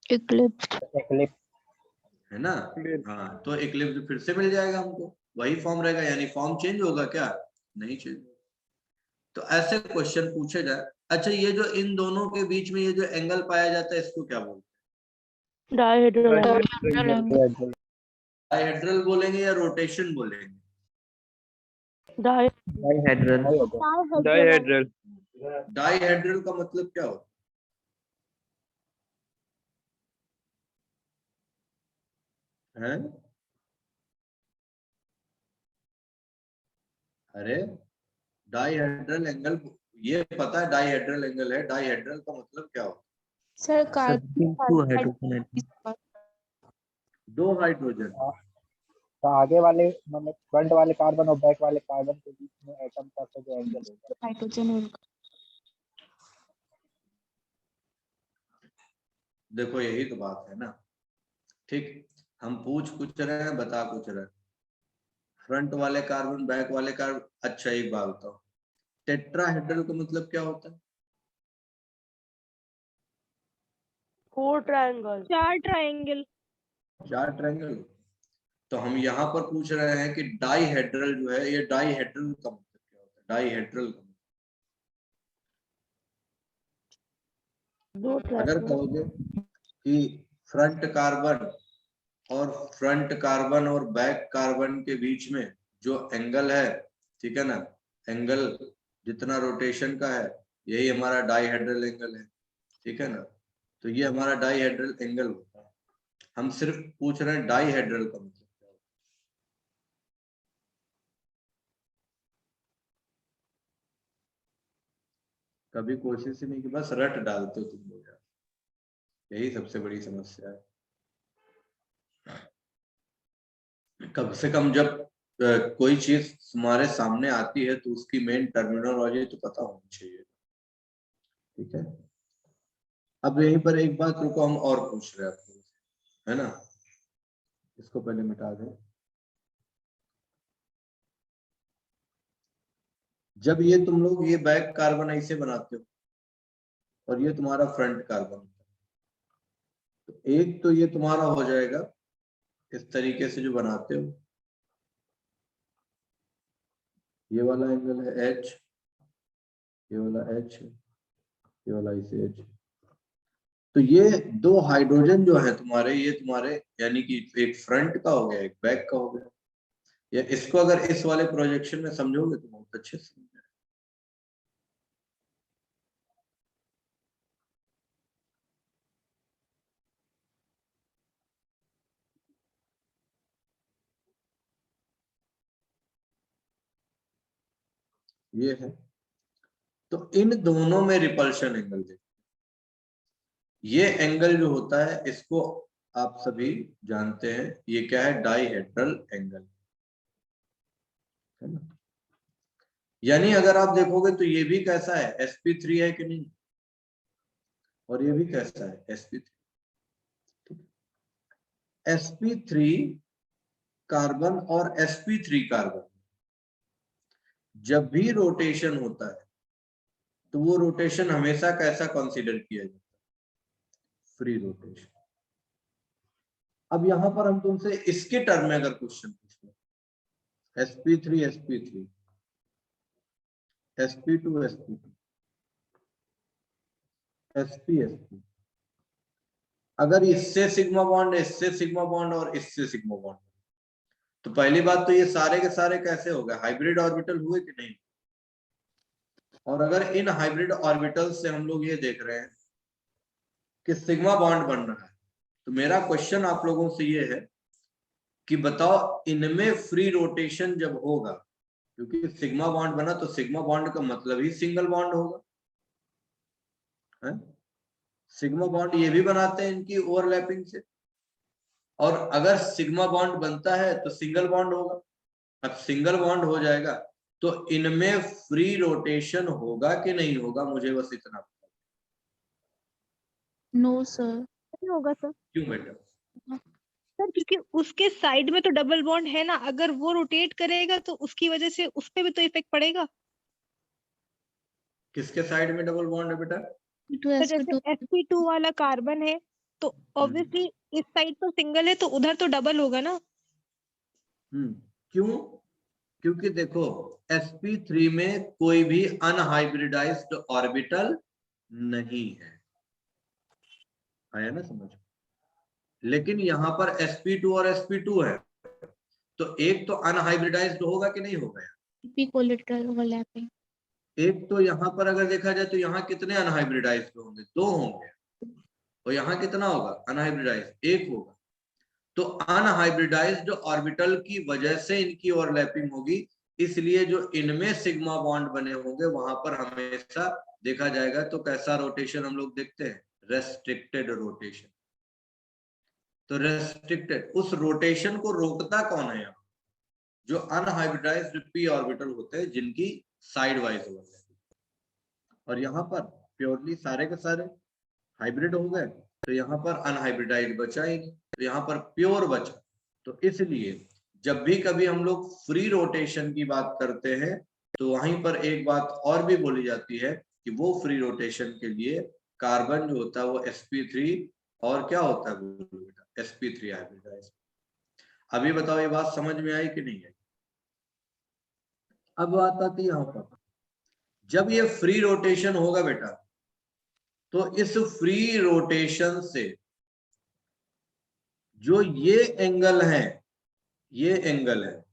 इक्लिप्स है ना। हाँ, तो इक्लिप्स फिर से मिल जाएगा हमको, वही फॉर्म रहेगा। यानी फॉर्म चेंज होगा क्या? नहीं चेंज। तो ऐसे क्वेश्चन पूछे जाए। अच्छा, ये जो इन दोनों के बीच में ये जो एंगल पाया जाता है इसको क्या बोलते हैं? डायहेड्रल बोलेंगे या रोटेशन बोलेंगे? डायहेड्रल का मतलब क्या होता है? अरे डायहेड्रल एंगल, ये पता है डायहेड्रल एंगल है। डायहेड्रल का मतलब क्या होता है? सर दो हाइड्रोजन। तो आगे वाले मतलब फ्रंट वाले कार्बन और बैक वाले कार्बन के बीच में एटम का जो एंगल होगा, हाइड्रोजन। देखो यही तो बात है ना। ठीक, हम पूछ कुछ रहे हैं, बता कुछ रहे हैं। फ्रंट वाले कार्बन, बैक वाले कार्बन। अच्छा एक बात बताओ, टेट्राहेड्रल का मतलब क्या होता है? 4 ट्रायंगल, 4 ट्रायंगल। 4 ट्रायंगल। तो हम यहाँ पर पूछ रहे हैं कि डाइहेड्रल जो है, ये डाइहेड्रल का मतलब क्या होता है? डाइहेड्रल का मतलब, अगर कहोगे कि फ्रंट कार्बन और बैक कार्बन के बीच में जो एंगल है, ठीक है ना, एंगल जितना रोटेशन का है, यही हमारा डाइहेड्रल एंगल है। ठीक है ना, तो ये हमारा डाइहेड्रल एंगल होता है। हम सिर्फ पूछ रहे हैं डाइहेड्रल का मतलब क्या होता है। कभी कोशिश ही नहीं की, बस रट डालते हो तुम लोग यार, यही सबसे बड़ी समस्या है। कम से कम जब कोई चीज हमारे सामने आती है तो उसकी मेन टर्मिनोलॉजी तो पता होनी चाहिए। ठीक है, अब यहीं पर एक बात रुको, हम और पूछ रहे हैं आपको, है ना। इसको पहले मिटा दें। जब ये तुम लोग ये बैक कार्बन ऐसे बनाते हो और ये तुम्हारा फ्रंट कार्बन, तो एक तो ये तुम्हारा हो जाएगा इस तरीके से जो बनाते हो, ये वाला एंगल है H, ये वाला H है, ये वाला इसे H। तो ये दो हाइड्रोजन जो है तुम्हारे, ये तुम्हारे यानी कि एक फ्रंट का हो गया, एक बैक का हो गया। या इसको अगर इस वाले प्रोजेक्शन में समझोगे तो बहुत अच्छे से समझ जाएगा। ये है, तो इन दोनों में रिपल्शन एंगल देखो। ये एंगल जो होता है इसको आप सभी जानते हैं, ये क्या है, डाइहेड्रल एंगल, है ना। यानी अगर आप देखोगे तो ये भी कैसा है, sp3 है कि नहीं, और ये भी कैसा है, sp3। sp3 कार्बन और sp3 कार्बन जब भी रोटेशन होता है तो वो रोटेशन हमेशा कैसा कंसीडर किया जाता है, फ्री रोटेशन। अब यहां पर हम तुमसे इसके टर्म में अगर क्वेश्चन पूछें, sp3 sp3 sp2 sp2 sp sp, अगर इससे सिग्मा बॉन्ड, इससे सिग्मा बॉन्ड और इससे सिग्मा बॉन्ड, तो पहली बात तो ये सारे के सारे कैसे हो गए, हाइब्रिड ऑर्बिटल हुए कि नहीं। और अगर इन हाइब्रिड ऑर्बिटल से हम लोग ये देख रहे हैं कि सिग्मा बॉन्ड बन रहा है, तो मेरा क्वेश्चन आप लोगों से ये है कि बताओ इनमें फ्री रोटेशन जब होगा, क्योंकि सिग्मा बॉन्ड बना तो सिग्मा बॉन्ड का मतलब ही सिंगल बॉन्ड होगा, है? सिग्मा बॉन्ड ये भी बनाते हैं इनकी ओवरलैपिंग से, और अगर सिग्मा बॉन्ड बनता है तो सिंगल बॉन्ड होगा। अब सिंगल बॉन्ड हो जाएगा तो इनमें फ्री रोटेशन होगा कि नहीं होगा, मुझे बस इतना पता। No sir. नहीं होगा सर। क्यों बेटा? सर क्योंकि उसके साइड में तो डबल बॉन्ड है ना, अगर वो रोटेट करेगा तो उसकी वजह से उस पे भी तो इफेक्ट पड़ेगा। किसके साइड में डबल बॉन्ड है बेटा? तो जैसे sp2 वाला कार्बन है तो ऑब्वियसली इस साइड तो सिंगल है तो उधर तो डबल होगा ना। क्यों? क्योंकि देखो sp3 में कोई भी अनहाइब्रिडाइज्ड ऑर्बिटल नहीं है, आया ना समझ। लेकिन यहाँ पर sp2 और sp2 है, तो एक तो अनहाइब्रिडाइज्ड होगा कि नहीं होगा। Collateral overlapping. एक तो यहाँ पर अगर देखा जाए तो यहाँ कितने अनहाइब्रिडाइज्ड होंगे, 2 होंगे, और यहाँ कितना होगा अनहाइब्रिडाइज्ड, 1 होगा। तो अनहाइब्रिडाइज्ड ऑर्बिटल की वजह से इनकी ओवरलैपिंग होगी, इसलिए जो इनमें सिग्मा बॉन्ड बने होंगे वहां पर हमेशा देखा जाएगा। तो कैसा रोटेशन हम लोग देखते हैं, रेस्ट्रिक्टेड रोटेशन। तो रेस्ट्रिक्टेड, उस रोटेशन को रोकता कौन है यहाँ, जो अनहाइब्रिडाइज्ड p ऑर्बिटल होते हैं जिनकी साइड वाइज होते हैं। और यहाँ पर प्योरली सारे के सारे हाइब्रिड हो गए, तो यहाँ पर अनहाइब्रिडाइज्ड बचा ही नहीं, तो यहाँ पर प्योर बचा। तो इसलिए जब भी कभी हम लोग फ्री रोटेशन की बात करते हैं तो वहीं पर एक बात और भी बोली जाती है कि वो फ्री रोटेशन के लिए कार्बन जो होता है वो sp3 और क्या होता है sp3 हाइब्रिडाइज्ड। अभी बताओ ये बात समझ में आई कि नहीं आई? अब बात आती है यहाँ पर, जब ये फ्री रोटेशन होगा बेटा तो इस फ्री रोटेशन से जो ये एंगल है, ये एंगल है,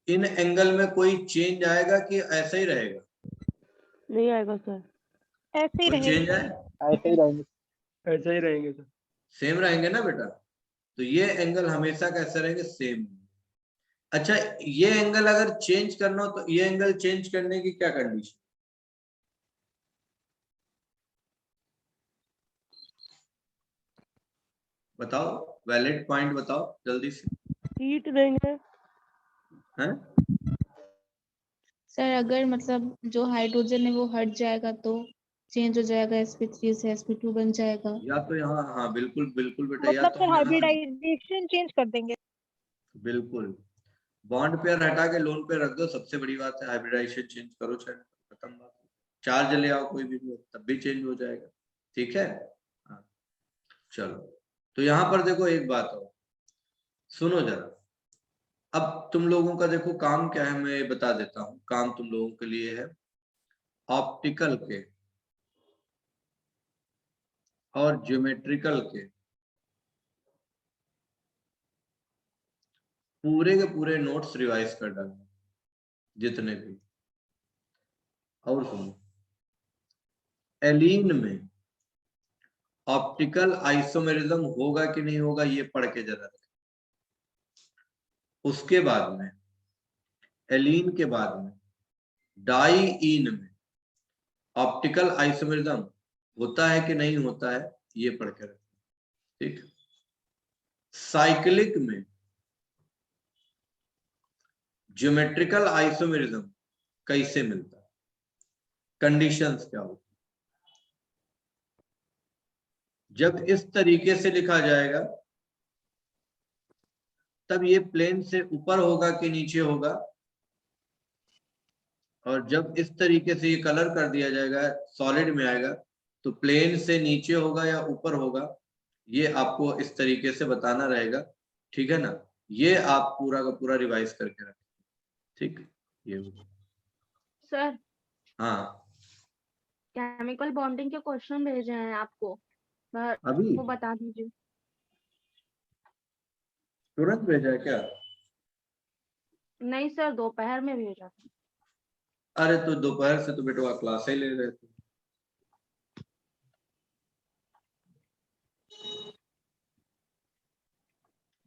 इन एंगल में कोई चेंज आएगा कि ऐसा ही रहेगा? नहीं आएगा सर, ऐसे ही कोई चेंज रहेगा। आए? ऐसे ही रहेंगे, ऐसे ही रहेंगे सर। सेम रहेंगे ना बेटा, तो ये एंगल हमेशा कैसे रहेंगे, सेम। अच्छा, ये एंगल अगर चेंज करना हो तो ये एंगल चेंज करने की क्या कंडीशन? बताओ, वैलिड पॉइंट बताओ जल्दी से। हीट देंगे हैं? सर अगर मतलब जो हाइड्रोजन है वो हट जाएगा तो चेंज हो जाएगा, sp3 से sp2 बन जाएगा। या तो यहाँ, हाँ बिल्कुल बिल्कुल बेटा, या मतलब तो सर यहाँ हाइब्रिडाइजेशन चेंज कर देंगे। बिल्कुल बॉन्ड पेयर हटा के लोन पेयर रख दो, सबसे बड़ी बात है। हाइब्रिडाइजेशन चेंज करो, चाहे खत्म बात। चार्ज ले आओ कोई भी तब भी चेंज हो जाएगा, ठीक है। हाँ चलो, तो यहाँ पर देखो एक बात और सुनो जरा। अब तुम लोगों का देखो काम क्या है, मैं बता देता हूँ। काम तुम लोगों के लिए है ऑप्टिकल के और ज्योमेट्रिकल के पूरे के पूरे नोट्स रिवाइज कर डालना जितने भी। और सुनो, एलीन में ऑप्टिकल आइसोमेरिज्म होगा कि नहीं होगा ये पढ़ के जरा रखें। उसके बाद में एलीन के बाद में डाईईन में ऑप्टिकल आइसोमेरिज्म होता है कि नहीं होता है ये पढ़ के रखें, ठीक। साइक्लिक में ज्योमेट्रिकल आइसोमेरिज्म कैसे मिलता है, कंडीशंस क्या होती, जब इस तरीके से लिखा जाएगा तब ये प्लेन से ऊपर होगा कि नीचे होगा, और जब इस तरीके से ये कलर कर दिया जाएगा सॉलिड में आएगा तो प्लेन से नीचे होगा या ऊपर होगा, ये आपको इस तरीके से बताना रहेगा, ठीक है ना। ये आप पूरा का पूरा रिवाइज करके रखें, ठीक। ये सर हाँ केमिकल बॉन्डिंग के क्वेश्चन भेजे हैं आपको, सर अभी वो बता दीजिए। तुरंत भेजा है क्या? नहीं सर, दोपहर में भेजा था। अरे तो दोपहर से तो बेटा क्लास ही ले रहे थे।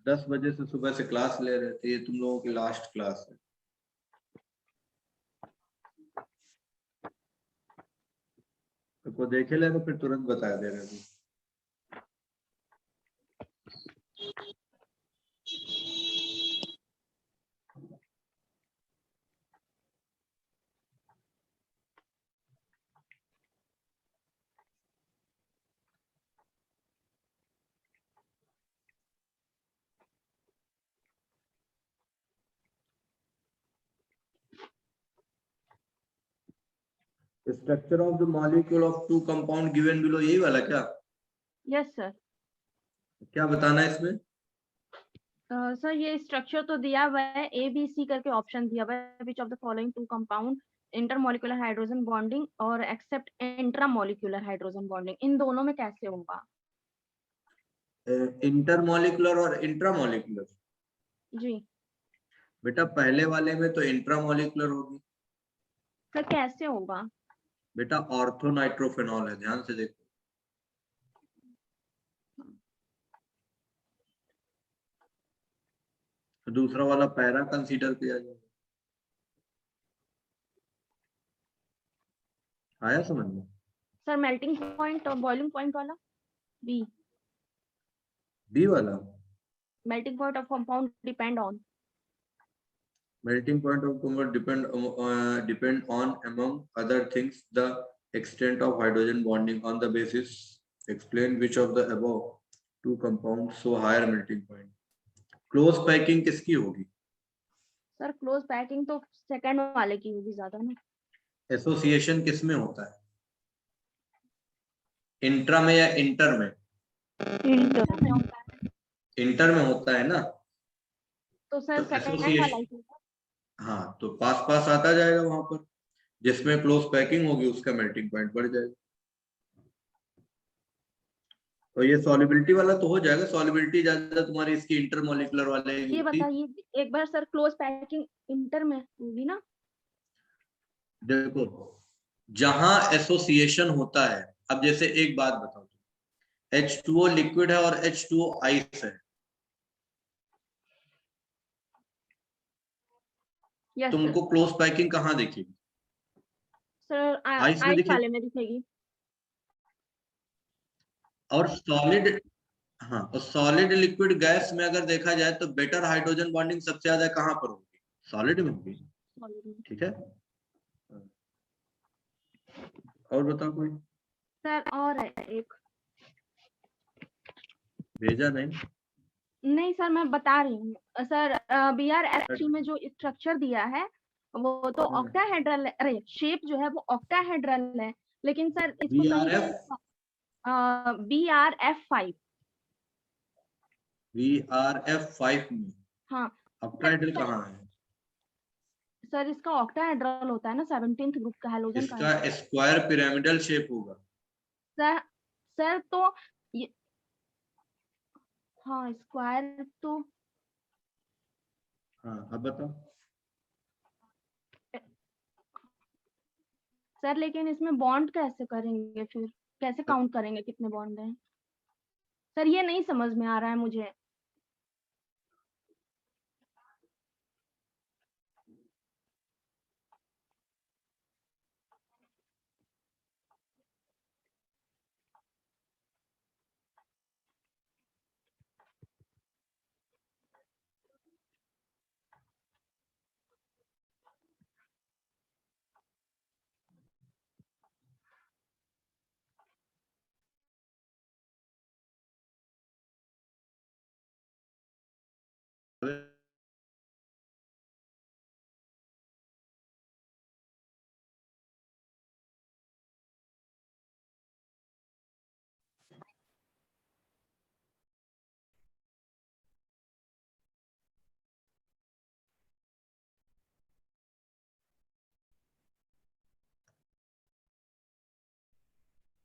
दस बजे से सुबह से क्लास ले रहे थे, ये तुम लोगों की लास्ट क्लास है। तो देखे ले तो फिर तुरंत बता दे रहे थे। Structure of the molecule of two compound given below, यही वाला क्या? Yes sir. क्या बताना है इसमें? सर ये स्ट्रक्चर तो दिया हुआ है, ए बी सी करके ऑप्शन दिया हुआ है, which of the following two compound intermolecular hydrogen bonding और एक्सेप्ट इंट्रामॉलिक्यूलर हाइड्रोजन बॉन्डिंग, इन दोनों में कैसे होगा? इंटरमॉलिक्यूलर और इंट्रामॉलिक्यूलर। जी बेटा पहले वाले में तो इंट्रामॉलिक्यूलर होगी। सर कैसे होगा? बेटा ऑर्थोनाइट्रोफेनॉल है, ध्यान से देखो। तो दूसरा वाला पैरा कंसीडर किया जाएगा। आया समझ में? सर मेल्टिंग पॉइंट और बॉइलिंग पॉइंट वाला बी, बी वाला melting point of compound depend on, melting point of compound depend on among other things the extent of hydrogen bonding on the basis explain which of the above two compounds show higher melting point. Close packing किसकी होगी? सर क्लोज पैकिंग तो सेकंड वाले की होगी ज्यादा ना। एसोसिएशन किस में होता है? इंट्रा में या इंटर में? इंटर में होता है ना। तो सर तो सेकंड association- वाला ही होगा। हाँ तो पास पास आता जाएगा, वहां पर जिसमें क्लोज पैकिंग होगी उसका मेल्टिंग पॉइंट बढ़ जाएगा। और ये सॉल्युबिलिटी वाला तो हो जाएगा, सॉल्युबिलिटी ज्यादा तुम्हारी इसकी इंटरमॉलिक्यूलर वाले की ये होती। बताइए एक बार सर, क्लोज पैकिंग इंटर में होगी ना? देखो जहां एसोसिएशन होता है, अब जैसे एक बात बताओ, H2O लिक्विड है और H2O आइस है, यस तुमको क्लोज पैकिंग कहाँ दिखेगी? सर आइस में आइस दिखेगी। वाले में दिखेगी। और सॉलिड, हाँ और सॉलिड लिक्विड गैस में अगर देखा जाए तो बेटर हाइड्रोजन बॉन्डिंग सबसे ज्यादा कहाँ पर होगी? सॉलिड में होगी, ठीक है। और बताओ कोई। सर और है एक, भेजा नहीं? नहीं सर मैं बता रही हूँ सर, BRF में जो स्ट्रक्चर दिया है वो तो ऑक्टाहेड्रल, अरे शेप जो है वो ऑक्टाहेड्रल है, लेकिन सर इसको BRF5 BRF5 में हाँ ऑक्टाहेड्रल कहाँ है? सर इसका ऑक्टाहेड्रल होता है ना, 17th ग्रुप का हैलोजन का इसका है। स्क्वायर पिरामिडल शेप होगा। सर तो ये, हाँ स्क्वायर तो हाँ अब बताओ। सर लेकिन इसमें बॉन्ड कैसे करेंगे, फिर कैसे काउंट करेंगे कितने बॉन्ड हैं? सर ये नहीं समझ में आ रहा है मुझे।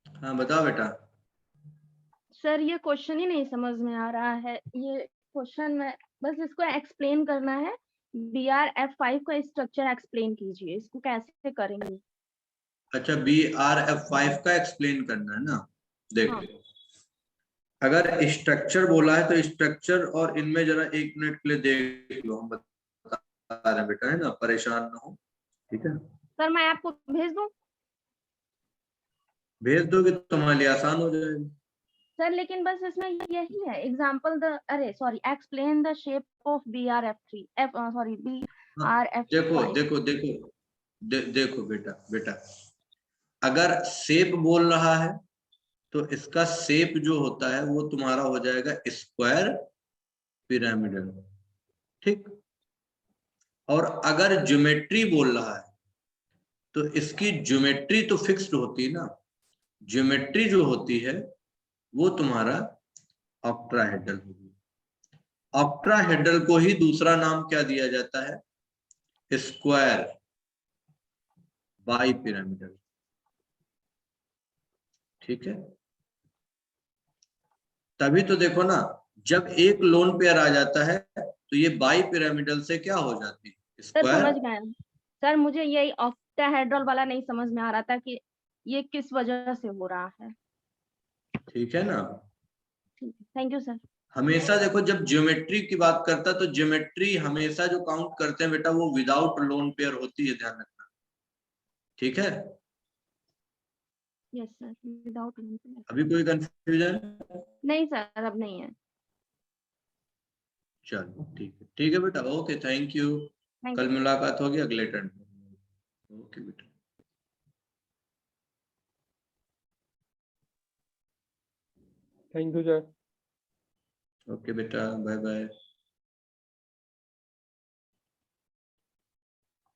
हाँ बताओ बेटा। सर ये क्वेश्चन ही नहीं समझ में आ रहा है। ये क्वेश्चन में बस इसको एक्सप्लेन करना है। BRF5 का स्ट्रक्चर एक्सप्लेन कीजिए, इसको कैसे करेंगे? अच्छा BRF5 का एक्सप्लेन करना है ना। देखो हाँ। अगर स्ट्रक्चर बोला है तो स्ट्रक्चर और इनमें जरा 1 मिनट के लिए देख लो, हम बता रहे हैं बेटा, है ना, परेशान ना हो, ठीक है। सर मैं आपको भेज दूं? भेज दोगे तो तुम्हारे लिए आसान हो जाएगा। सर लेकिन बस इसमें यही है example explain the shape of BRF3 देखो BRF5। देखो देखो देखो बेटा अगर शेप बोल रहा है तो इसका शेप जो होता है वो तुम्हारा हो जाएगा स्क्वायर पिरामिडल, ठीक। और अगर ज्योमेट्री बोल रहा है तो इसकी ज्योमेट्री तो फिक्स्ड होती है ना। ज्योमेट्री जो होती है वो तुम्हारा ऑक्ट्राहेड्रल होगी। ऑक्ट्राहेड्रल को ही दूसरा नाम क्या दिया जाता है? स्क्वायर बाई पिरामिडल, ठीक है। तभी तो देखो ना, जब एक लोन पेयर आ जाता है तो ये बाई पिरामिडल से क्या हो जाती है? Sir square. समझ गए। सर मुझे यही ऑक्टाहेड्रल वाला नहीं समझ में आ रहा था कि ये किस वजह से हो रहा है। ठीक है ना। ठीक है, थैंक यू सर। हमेशा देखो जब ज्योमेट्री की बात करता है तो ज्योमेट्री हमेशा जो काउंट करते हैं बेटा वो विदाउट लोन पेयर होती है, ध्यान रखना, ठीक है। Yes sir, without. अभी कोई कंफ्यूजन? नहीं सर अब नहीं है। चलो ठीक है बेटा, ओके, थैंक यू। थैंक कल यू। मुलाकात होगी अगले टर्न में। ओके बेटा। Thank you sir. ओके बेटा, बाय बाय।